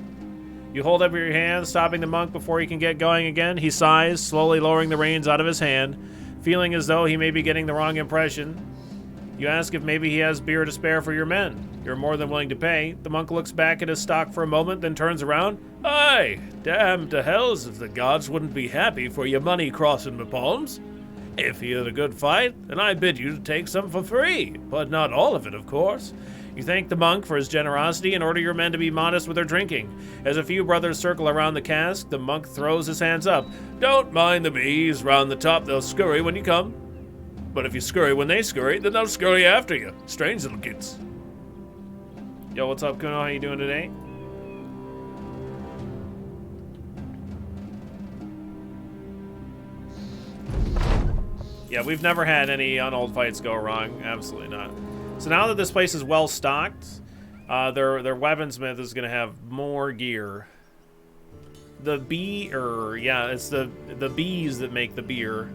You hold up your hand, stopping the monk before he can get going again. He sighs, slowly lowering the reins out of his hand, feeling as though he may be getting the wrong impression. You ask if maybe he has beer to spare for your men. You're more than willing to pay. The monk looks back at his stock for a moment, then turns around. Aye, damn to hells if the gods wouldn't be happy for your money crossing my palms. If you had a good fight, then I bid you to take some for free, but not all of it, of course. You thank the monk for his generosity and order your men to be modest with their drinking. As a few brothers circle around the cask, the monk throws his hands up. Don't mind the bees, round the top they'll scurry when you come. But if you scurry when they scurry, then they'll scurry after you. Strange little kids. Yo, what's up, Kuno? How you doing today? Yeah, we've never had any unold fights go wrong. Absolutely not. So now that this place is well stocked, their weaponsmith is gonna have more gear. The it's the bees that make the beer.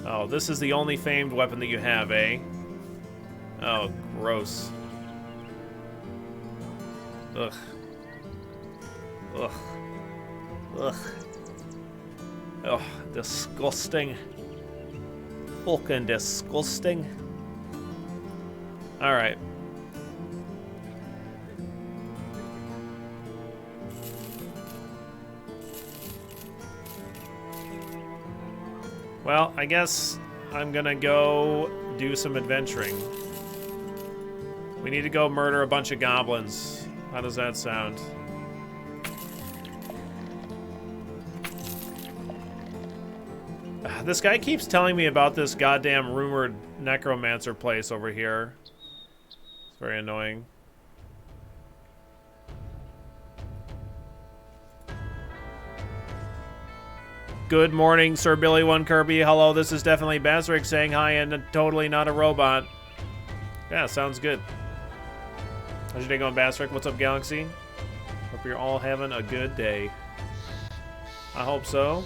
Oh, this is the only famed weapon that you have, eh? Oh, gross. Ugh. Ugh. Ugh. Oh, disgusting. Fucking disgusting. Alright. Well, I guess I'm gonna go do some adventuring. We need to go murder a bunch of goblins. How does that sound? This guy keeps telling me about this goddamn rumored necromancer place over here. It's very annoying. Good morning, Sir Billy One Kirby. Hello, this is definitely Basric saying hi and totally not a robot. Yeah, sounds good. How's your day going, Basric? What's up, Galaxy? Hope you're all having a good day. I hope so.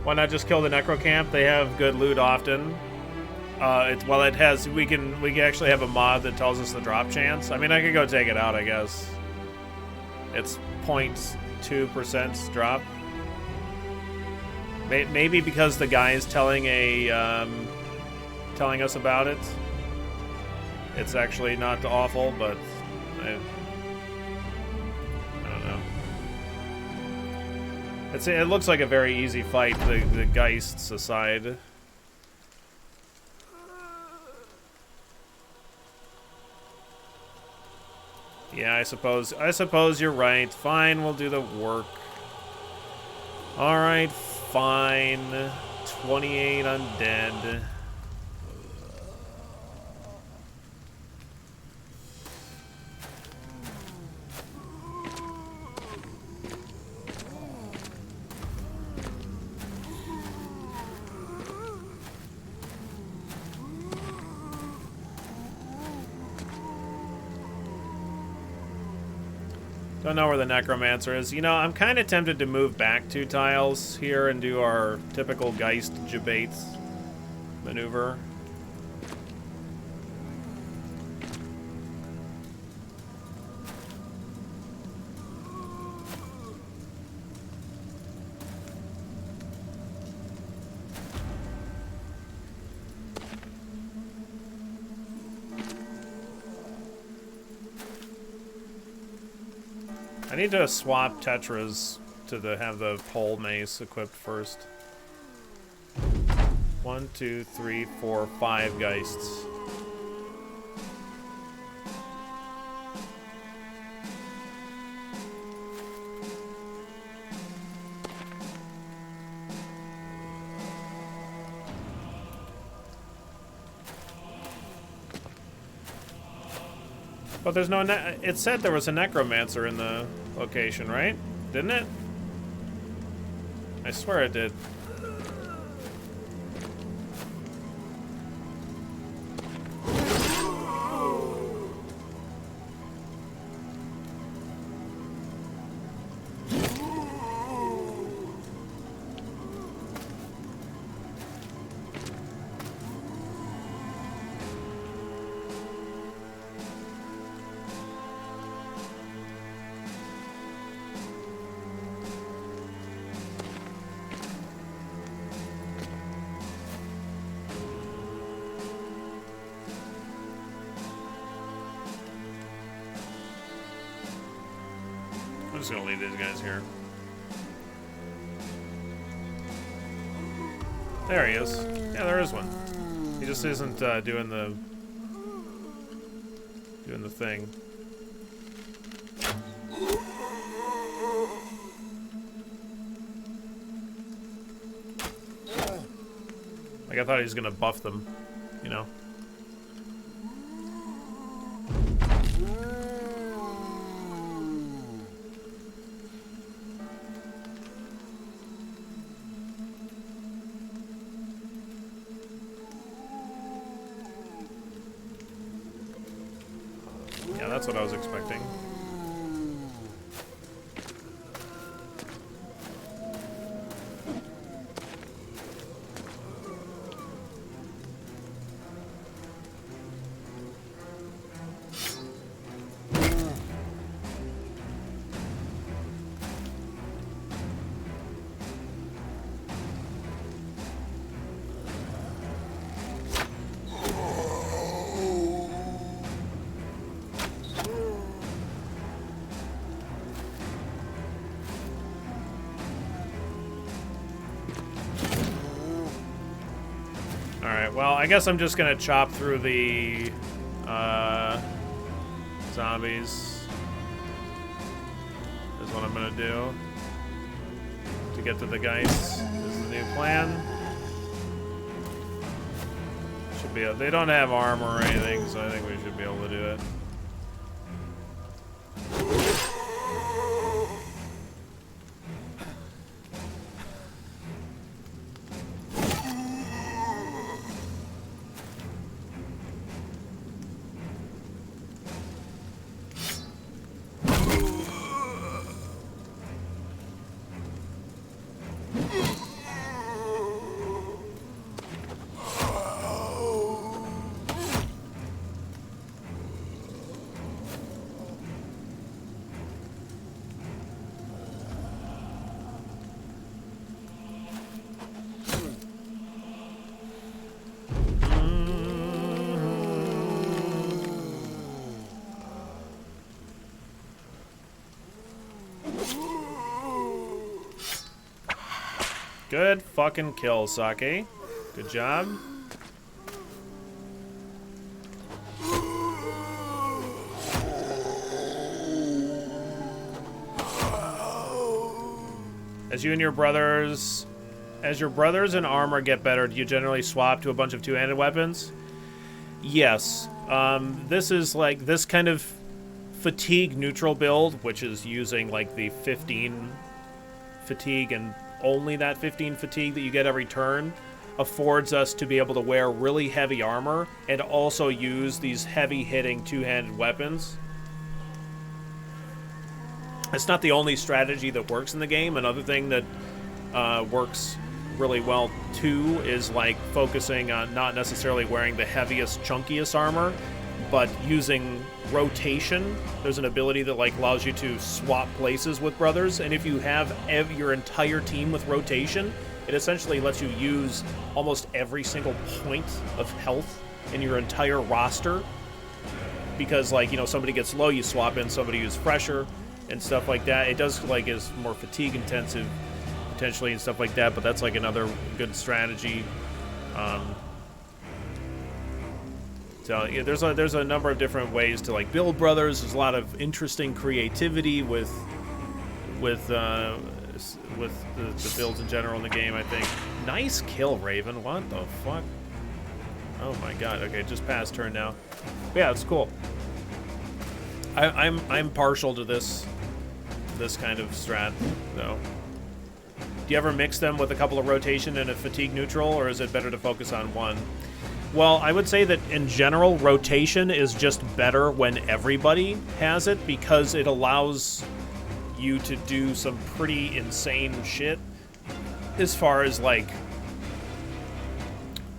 Why not just kill the Necrocamp? They have good loot often. We can actually have a mod that tells us the drop chance. I mean, I could go take it out, I guess. It's 0.2% drop. Maybe because the guy is telling us about it. It's actually not awful, but I don't know. It looks like a very easy fight, the Geists aside. Yeah, I suppose you're right. Fine, we'll do the work. Alright, fine. 28 undead. Don't know where the Necromancer is. You know, I'm kind of tempted to move back 2 tiles here and do our typical Geist Jabate maneuver. I need to swap Tetras to have the pole mace equipped first. 1, 2, 3, 4, 5 Geists. But there's no it said there was a Necromancer in the location, right? Didn't it? I swear it did. just gonna leave these guys here. There he is. Yeah, there is one. He just isn't doing the thing. Like, I thought he was gonna buff them, you know? Yeah, that's what I was expecting. Alright, well, I guess I'm just gonna chop through the zombies. Is what I'm gonna do to get to the Geist. This is the new plan. Should be. They don't have armor or anything, so I think we should be able to do it. Good fucking kill, Sake. Good job. As your brothers in armor get better, do you generally swap to a bunch of two-handed weapons? Yes. This is like this kind of fatigue neutral build, which is using like the 15 fatigue and only that 15 fatigue that you get every turn, affords us to be able to wear really heavy armor and also use these heavy-hitting two-handed weapons. It's not the only strategy that works in the game. Another thing that works really well too is like focusing on not necessarily wearing the heaviest, chunkiest armor, but using rotation. There's an ability that like allows you to swap places with brothers, and if you have your entire team with rotation, it essentially lets you use almost every single point of health in your entire roster, because like, you know, somebody gets low, you swap in somebody who's fresher and stuff like that. It does like is more fatigue intensive potentially and stuff like that, but that's like another good strategy. So yeah, there's a number of different ways to like build brothers. There's a lot of interesting creativity with the builds in general in the game, I think. Nice kill, Raven. What the fuck? Oh my god. Okay, just past turn now. But yeah, it's cool. I'm partial to this kind of strat though. Do you ever mix them with a couple of rotation and a fatigue neutral, or is it better to focus on one? Well, I would say that in general, rotation is just better when everybody has it, because it allows you to do some pretty insane shit as far as like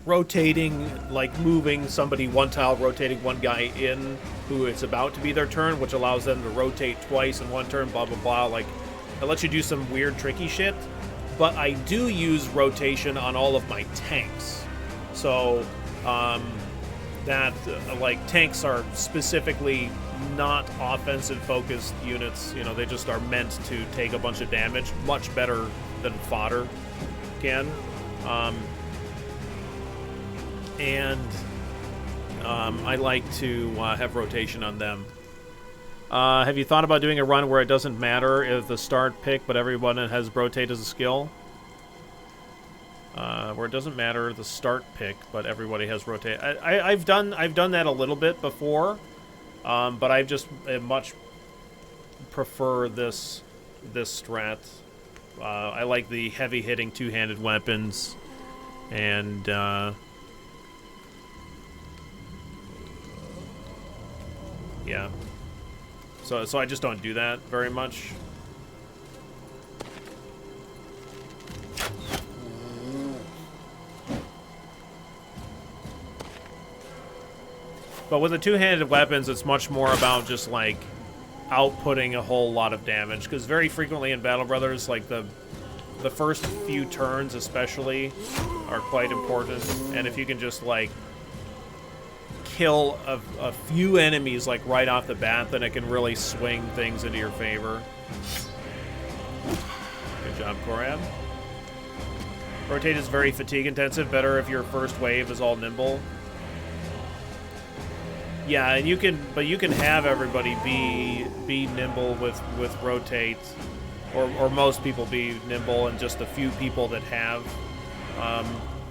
rotating, like moving somebody one tile, rotating one guy in who it's about to be their turn, which allows them to rotate twice in one turn, blah, blah, blah. Like, it lets you do some weird, tricky shit. But I do use rotation on all of my tanks. So, like, tanks are specifically not offensive-focused units. You know, they just are meant to take a bunch of damage, much better than fodder can. I like to have rotation on them. Have you thought about doing a run where it doesn't matter if the start pick, but everyone has rotate as a skill? Where it doesn't matter the start pick, but everybody has rotate. I've done that a little bit before, but I just much prefer this strat. I like the heavy hitting two-handed weapons, and yeah. So I just don't do that very much. But with the two-handed weapons, it's much more about just, like, outputting a whole lot of damage. Because very frequently in Battle Brothers, like, the first few turns especially are quite important. And if you can just, like, kill a few enemies, like, right off the bat, then it can really swing things into your favor. Good job, Korab. Rotate is very fatigue-intensive. Better if your first wave is all nimble. Yeah, and you can have everybody be nimble with rotate, or most people be nimble, and just a few people that have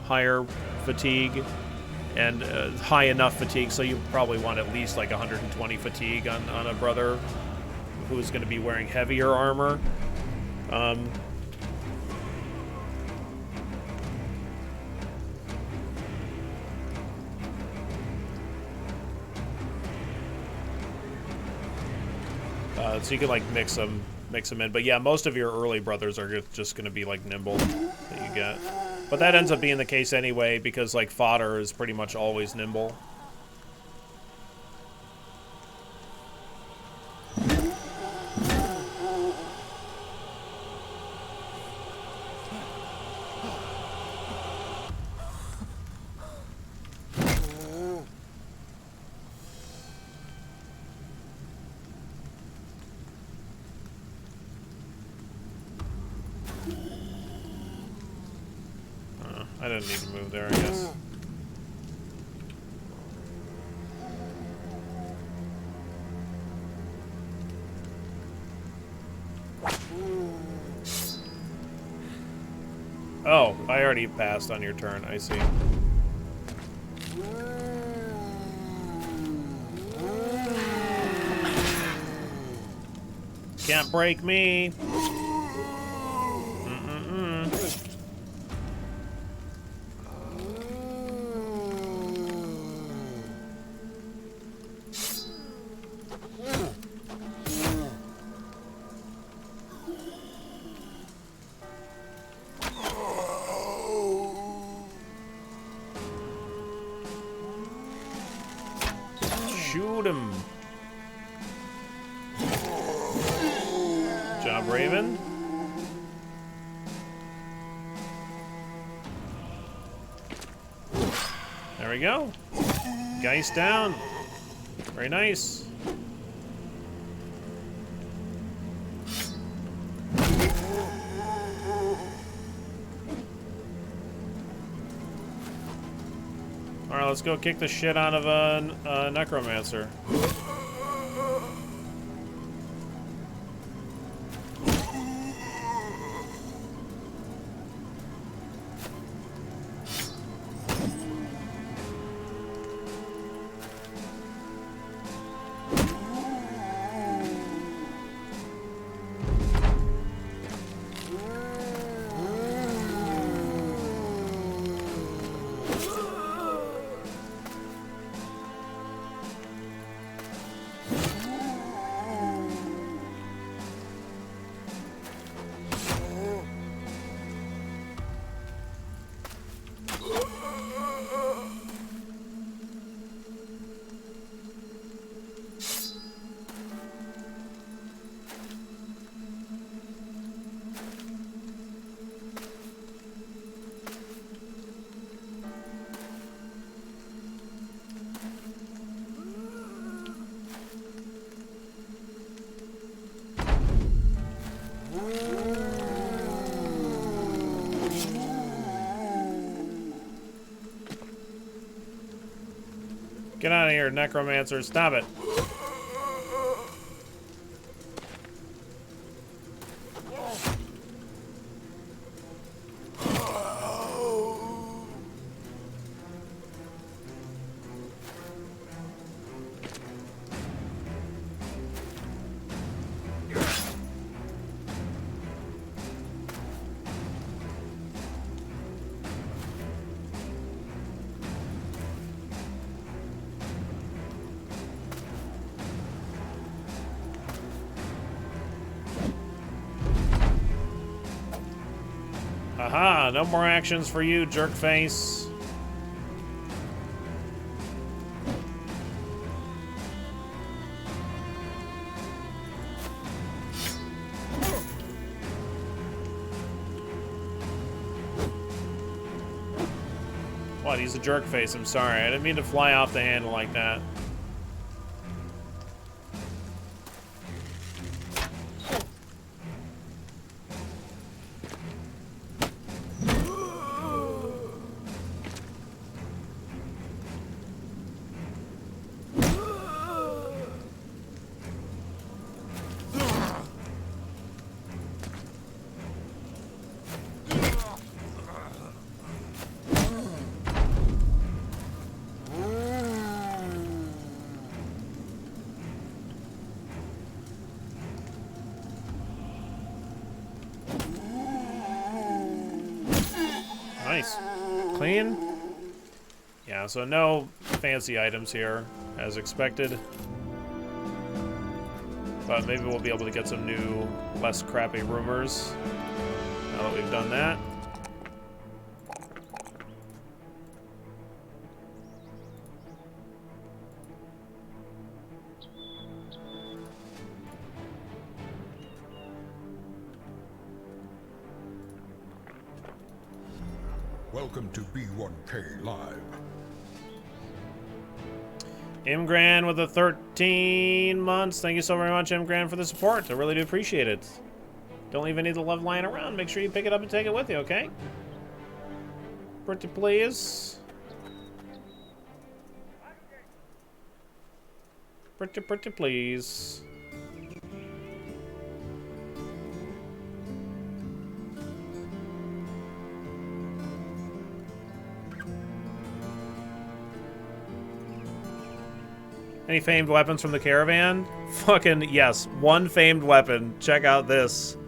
higher fatigue and high enough fatigue. So you probably want at least like 120 fatigue on a brother who's going to be wearing heavier armor. So you can like mix them in, but yeah, most of your early brothers are just going to be like nimble that you get. But that ends up being the case anyway, because like fodder is pretty much always nimble. I didn't need to move there, I guess. Oh, I already passed on your turn, I see. Can't break me. Shoot him. Good job, Raven. There we go. Geist down. Very nice. Alright, let's go kick the shit out of a necromancer. Get out of here, necromancer. Stop it. Aha, no more actions for you, jerkface. What, he's a jerkface, I'm sorry. I didn't mean to fly off the handle like that. Nice. Clean? Yeah, so no fancy items here, as expected. But maybe we'll be able to get some new, less crappy rumors now that we've done that. Welcome to B1K Live. Imgran with the 13 months. Thank you so very much, Imgran, for the support. I really do appreciate it. Don't leave any of the love lying around. Make sure you pick it up and take it with you, okay? Pretty please. Pretty please. Any famed weapons from the caravan? Fucking yes. One famed weapon. Check out this.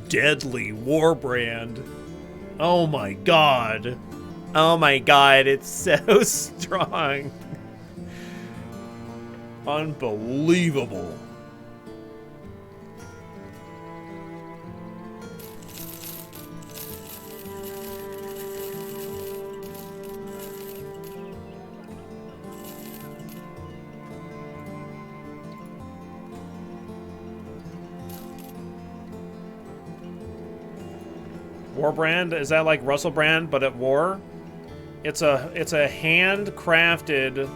Deadly Warbrand. Oh my god. Oh my god, it's so strong. Unbelievable. Warbrand, is that like Russell Brand but at war? It's a handcrafted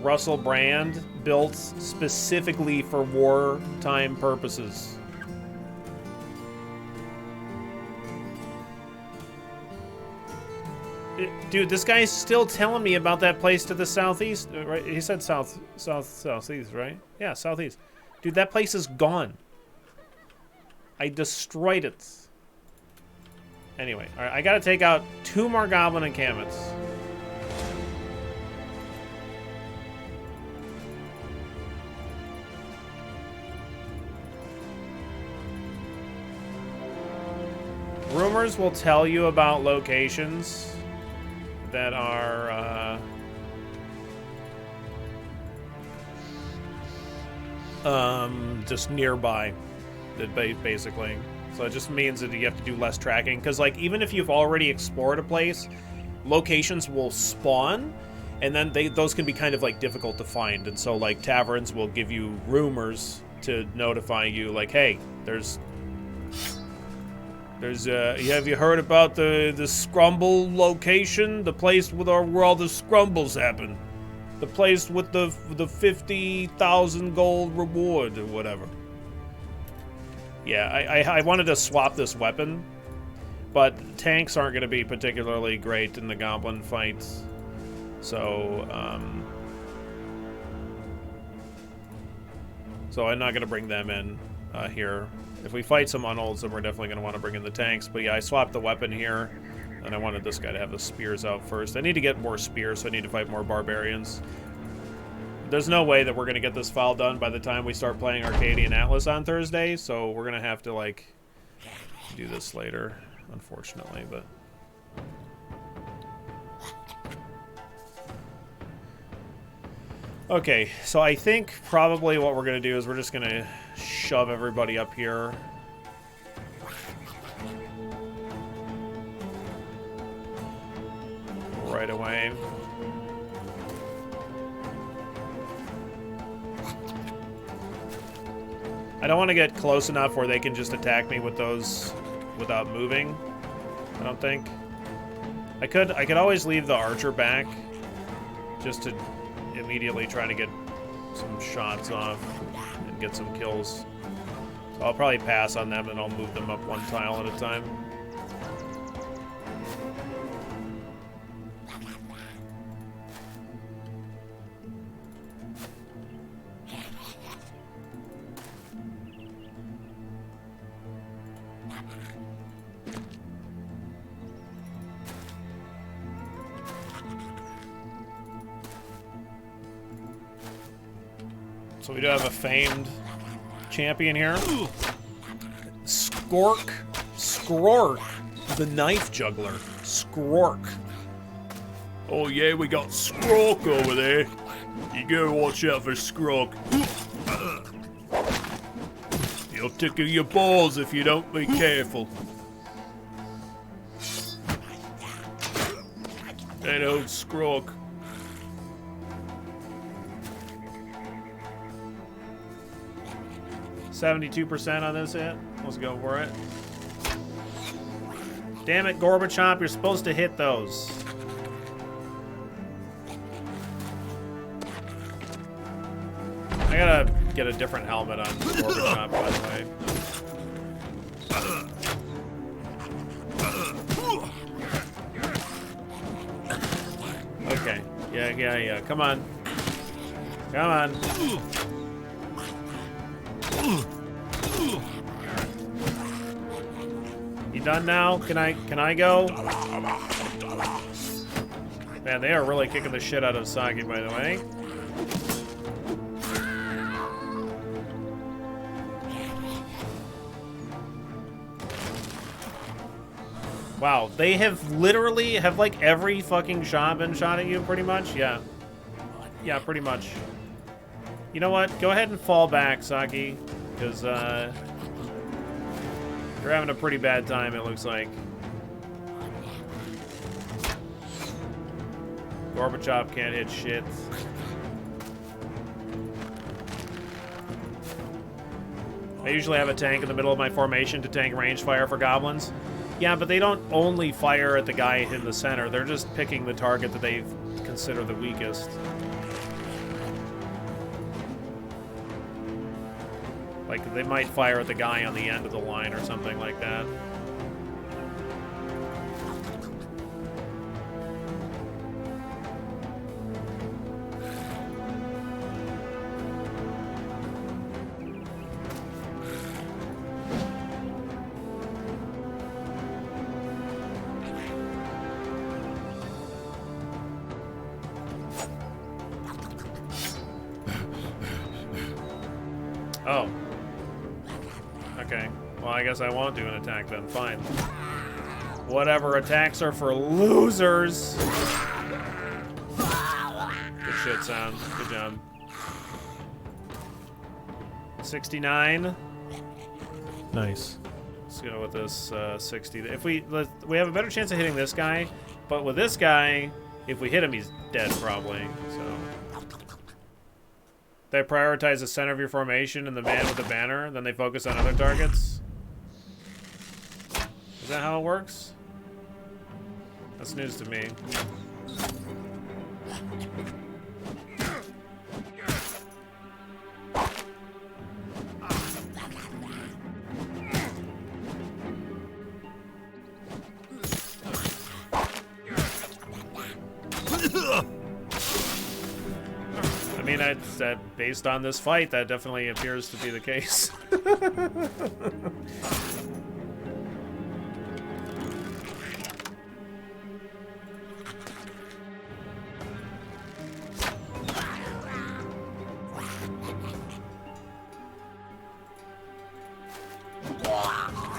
Russell Brand built specifically for wartime purposes. Dude, this guy's still telling me about that place to the southeast, right? He said southeast, right? Yeah, southeast. Dude, that place is gone. I destroyed it. Anyway, all right, I gotta take out 2 more goblin encampments. Rumors will tell you about locations that are just nearby, basically. So it just means that you have to do less tracking. Because, like, even if you've already explored a place, locations will spawn, and then those can be kind of, like, difficult to find. And so, like, taverns will give you rumors to notify you, like, hey, there's have you heard about the Scrumble location? The place where all the Scrumbles happen. The place with the 50,000 gold reward or whatever. Yeah, I wanted to swap this weapon, but tanks aren't going to be particularly great in the goblin fights. So, So I'm not going to bring them in here. If we fight some unholds, then we're definitely going to want to bring in the tanks. But yeah, I swapped the weapon here, and I wanted this guy to have the spears out first. I need to get more spears, so I need to fight more barbarians. There's no way that we're going to get this file done by the time we start playing Arcadian Atlas on Thursday, so we're going to have to, like, do this later, unfortunately, but... Okay, so I think probably what we're going to do is we're just going to shove everybody up here. Right away. I don't want to get close enough where they can just attack me with those without moving, I don't think. I could always leave the archer back just to immediately try to get some shots off and get some kills. So I'll probably pass on them and I'll move them up one tile at a time. So we do have a famed champion here. Skrork, the knife juggler. Skrork. Oh yeah, we got Skrork over there. You gotta watch out for Skrork. He'll tickle your balls if you don't be careful. That old Skrork. %72% on this hit. Let's go for it. Damn it, Gorbachev, you're supposed to hit those. I gotta get a different helmet on Gorbachev, by the way. Okay. Yeah. Come on. Come on. You done now? Can I go? Man, they are really kicking the shit out of Sagi, by the way. Wow, they have literally like every fucking shot been shot at you, pretty much? Yeah. Yeah, pretty much. You know what? Go ahead and fall back, Saki, because you're having a pretty bad time, it looks like. Gorbachev can't hit shit. I usually have a tank in the middle of my formation to tank range fire for goblins. Yeah, but they don't only fire at the guy in the center. They're just picking the target that they consider the weakest. Like, they might fire at the guy on the end of the line or something like that. Oh. Okay. Well, I guess I won't do an attack then. Fine. Whatever, attacks are for losers. Good shit, sound. Good job. 69. Nice. Let's go with this 60. If we have a better chance of hitting this guy, but with this guy, if we hit him, he's dead probably. So. They prioritize the center of your formation and the man with the banner, then they focus on other targets? Is that how it works? That's news to me. based on this fight, that definitely appears to be the case.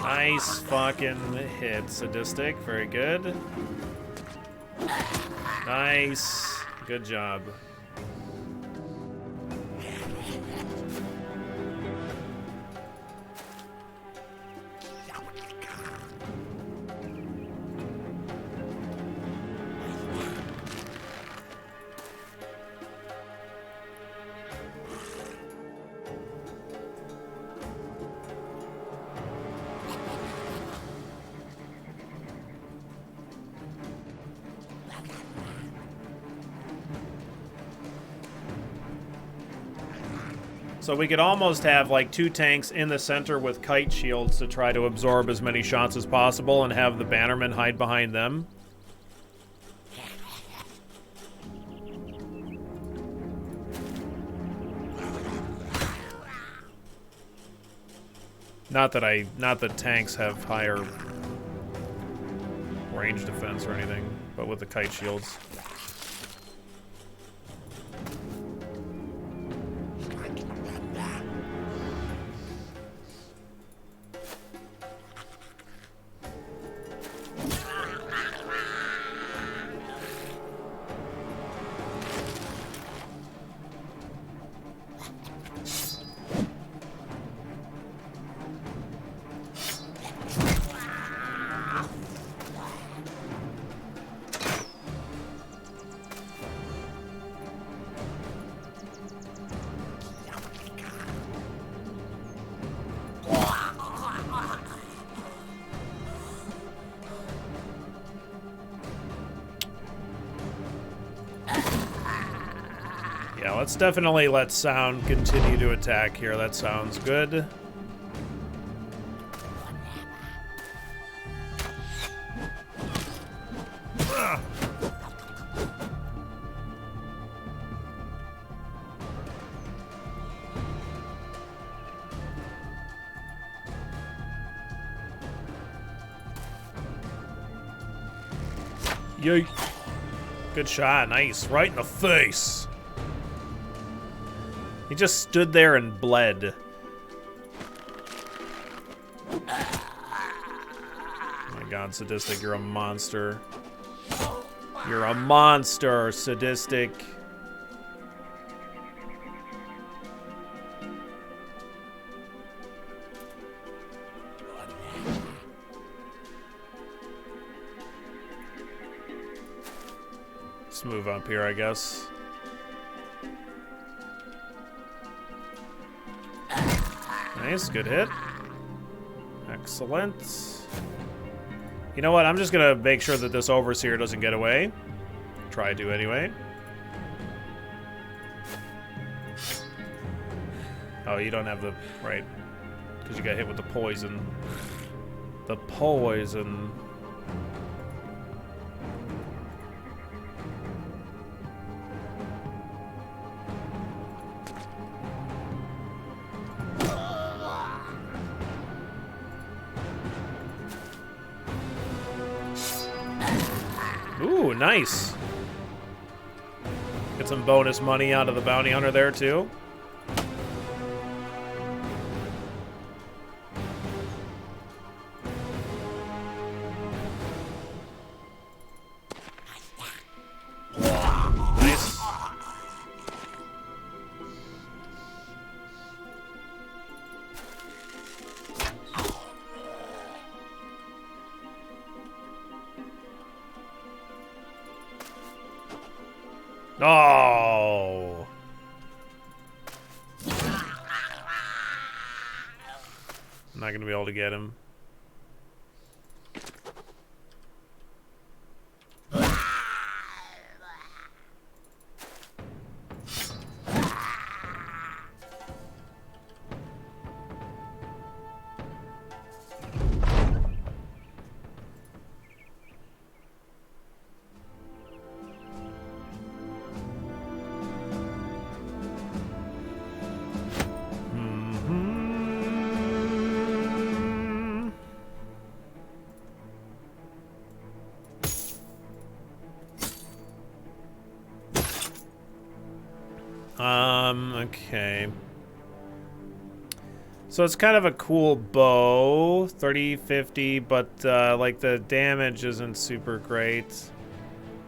Nice fucking hit, Sadistic. Very good. Nice. Good job. So we could almost have like 2 tanks in the center with kite shields to try to absorb as many shots as possible and have the bannermen hide behind them. Not that tanks have higher range defense or anything, but with the kite shields. Yeah, let's definitely let Sound continue to attack here. That sounds good. Yeet. Good shot. Nice. Right in the face. He just stood there and bled. Oh my god, Sadistic, you're a monster. You're a monster, Sadistic. Let's move up here, I guess. Nice, good hit. Excellent. You know what? I'm just gonna make sure that this Overseer doesn't get away. Try to anyway. Oh, you don't have the right, because you got hit with the poison. The poison. Ooh, nice. Get some bonus money out of the bounty hunter there, too. Nice. Oh. I'm not going to be able to get him. Okay. So it's kind of a cool bow, 30-50, but like the damage isn't super great.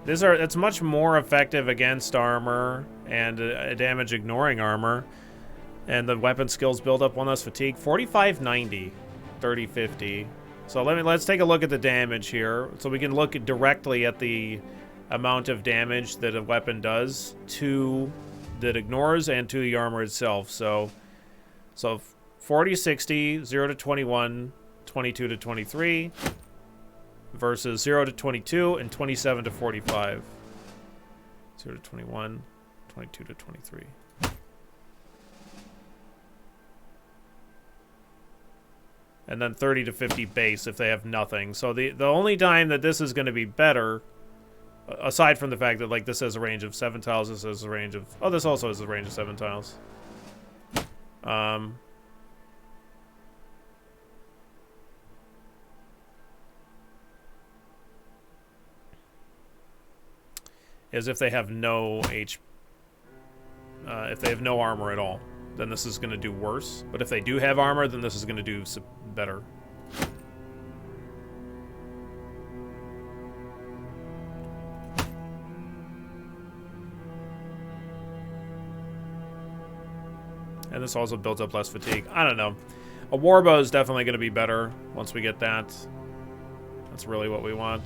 It's much more effective against armor and damage ignoring armor. And the weapon skills build up one less fatigue. 45-90, 30-50. So let's take a look at the damage here. So we can look directly at the amount of damage that a weapon does to that ignores and to the armor itself. So 40-60, 0 to 21, 22 to 23 versus 0 to 22 and 27 to 45. 0 to 21, 22 to 23. And then 30 to 50 base if they have nothing. So the only time that this is going to be better, aside from the fact that like this has a range of 7 tiles, this has a range of... Oh, this also has a range of 7 tiles. Is if they have no if they have no armor at all, then this is going to do worse. But if they do have armor, then this is going to do better. And this also builds up less fatigue. I don't know. A warbow is definitely going to be better once we get that. That's really what we want.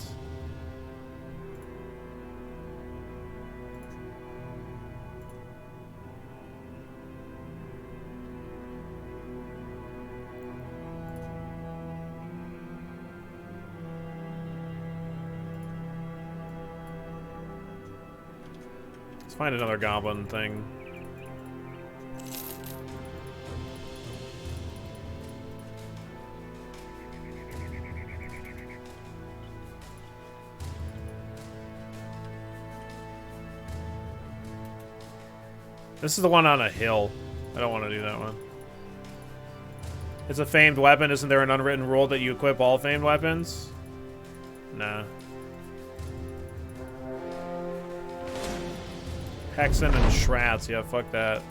Let's find another goblin thing. This is the one on a hill. I don't want to do that one. It's a famed weapon. Isn't there an unwritten rule that you equip all famed weapons? Nah. Hexen and Shrats. Yeah, fuck that.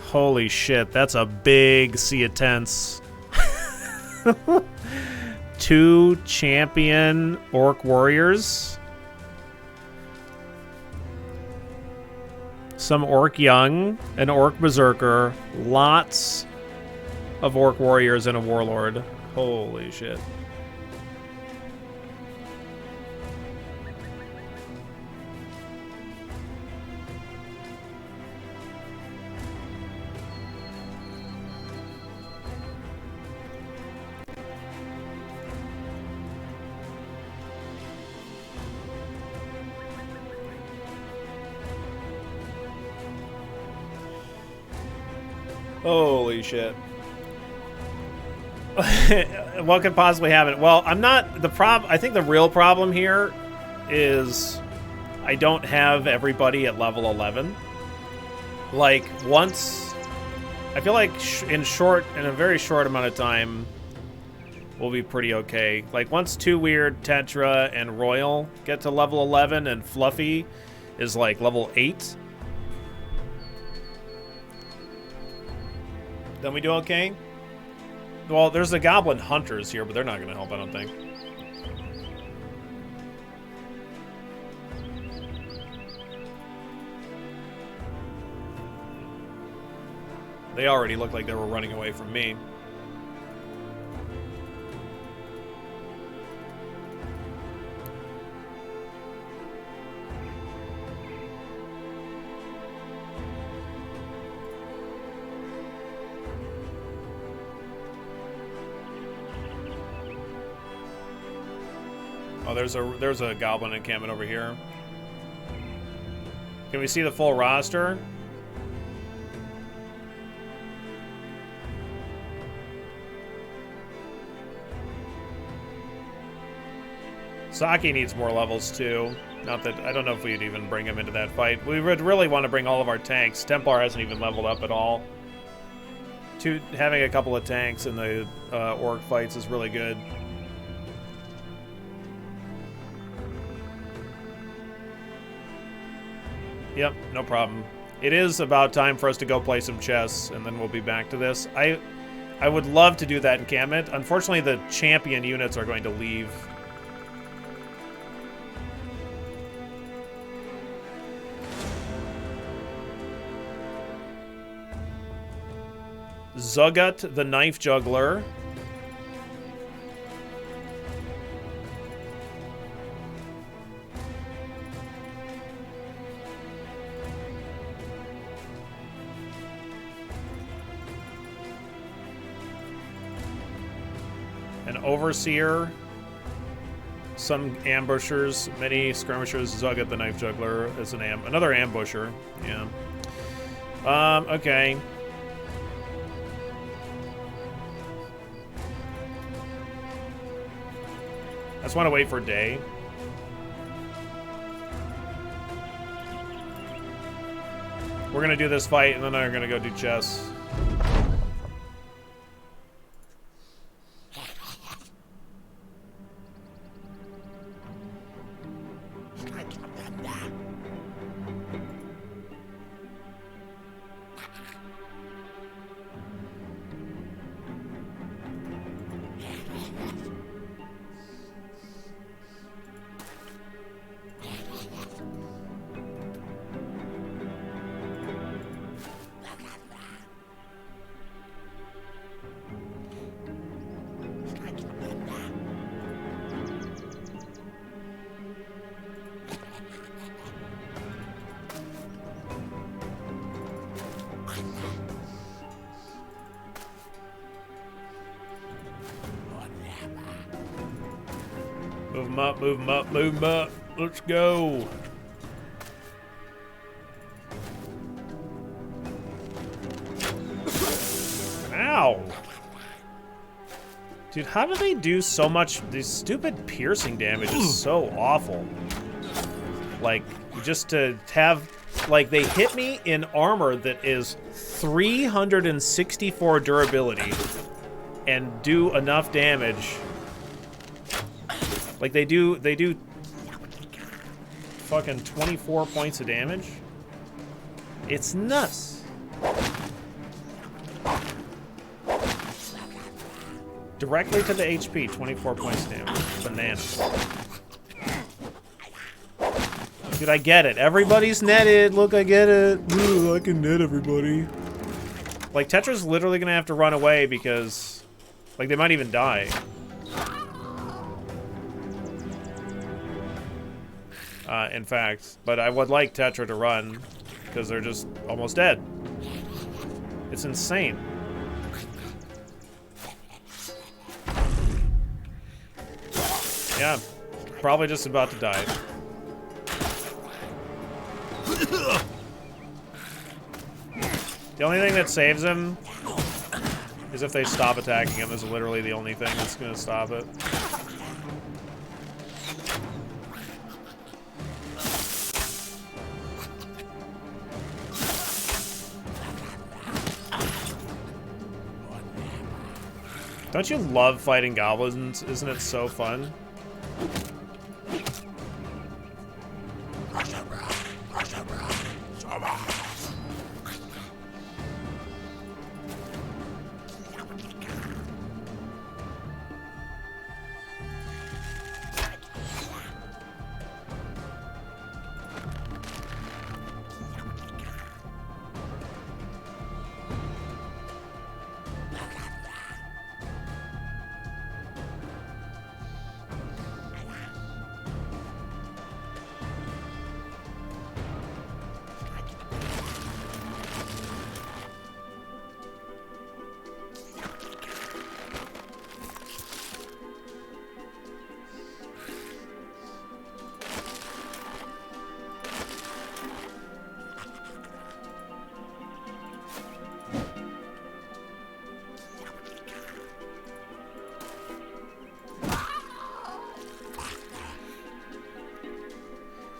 Holy shit, that's a big sea of tents. 2 champion orc warriors. Some orc young, an orc berserker, lots of orc warriors and a warlord. Holy shit. Holy shit. What could possibly happen? Well, I'm not the I think the real problem here is I don't have everybody at level 11. Like once I feel like in a very short amount of time we'll be pretty okay. Like once Two Weird, Tetra, and Royal get to level 11 and Fluffy is like level 8, then we do okay. Well, there's the Goblin Hunters here, but they're not going to help, I don't think. They already looked like they were running away from me. Oh, there's a goblin encampment over here. Can we see the full roster? Saki needs more levels too. Not that I don't know if we'd even bring him into that fight. We would really want to bring all of our tanks. Templar hasn't even leveled up at all. Having a couple of tanks in the orc fights is really good. Yep, no problem. It is about time for us to go play some chess, and then we'll be back to this. I would love to do that encampment. Unfortunately, the champion units are going to leave. Zugut, the knife juggler. An overseer. Some ambushers, many skirmishers. Zugut, the knife juggler, is another ambusher. Yeah. Okay. I just want to wait for day. We're gonna do this fight, and then I'm gonna go do chess. Move him up, move him up, move him up. Let's go. Ow. Dude, how do they do so much? This stupid piercing damage is so awful. Like, just to have, like, they hit me in armor that is 364 durability and do enough damage. Like, they do fucking 24 points of damage. It's nuts. Directly to the HP, 24 points of damage. Bananas. Dude, I get it. Everybody's netted. Look, I get it. Ooh, I can net everybody. Like, Tetra's literally gonna have to run away because, like, they might even die. In fact, but I would like Tetra to run because they're just almost dead. It's insane. Yeah, probably just about to die. The only thing that saves him is if they stop attacking him. Is literally the only thing that's gonna stop it. Don't you love fighting goblins? Isn't it so fun?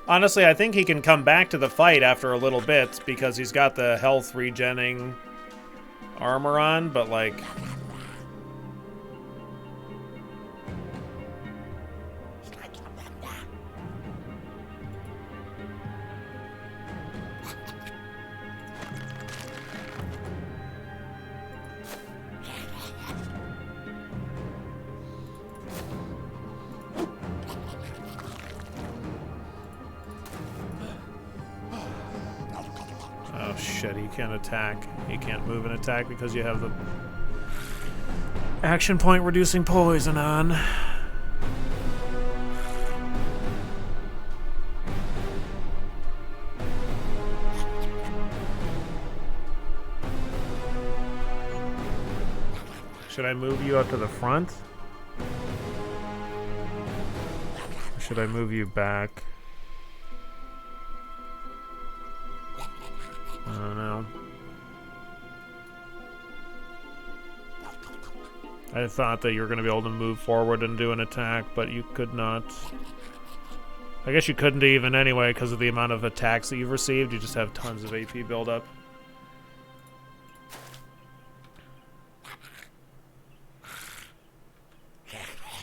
Honestly, I think he can come back to the fight after a little bit because he's got the health regenning armor on, but like... Oh shit, you can't attack. You can't move and attack because you have the action point reducing poison on. Should I move you up to the front? Or should I move you back? I don't know. I thought that you were going to be able to move forward and do an attack, but you could not. I guess you couldn't even anyway because of the amount of attacks that you've received. You just have tons of AP buildup.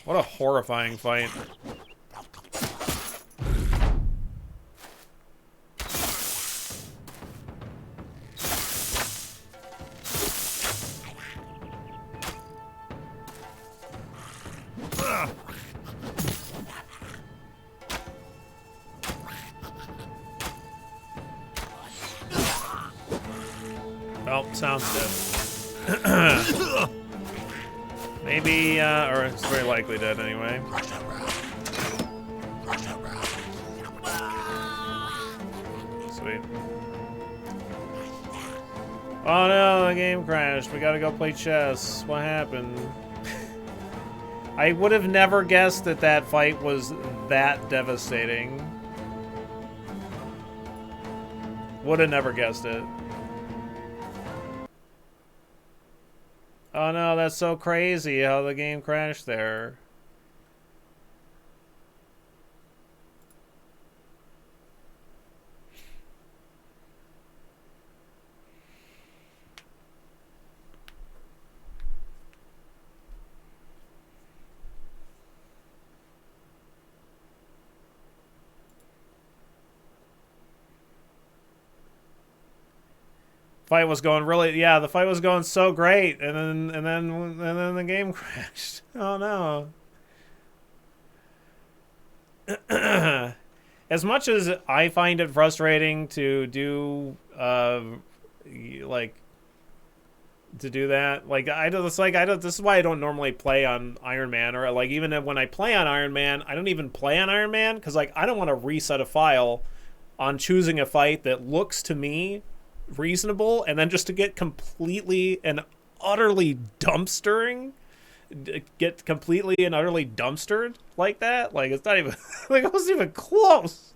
What a horrifying fight. Well, sounds dead. Maybe, or it's very likely dead anyway. Sweet. Oh no, the game crashed. We gotta go play chess. What happened? I would have never guessed that that fight was that devastating. Would have never guessed it. Oh no, that's so crazy how the game crashed there. Fight was going really, yeah, the fight was going so great, and then the game crashed. Oh no. As much as I find it frustrating to do like to do that, like this is why I don't normally play on Iron Man, or like even when I play on Iron Man, I don't even play on Iron Man because like I don't want to reset a file on choosing a fight that looks to me reasonable and then just to get completely and utterly dumpstered like that. Like it's not even like it wasn't even close.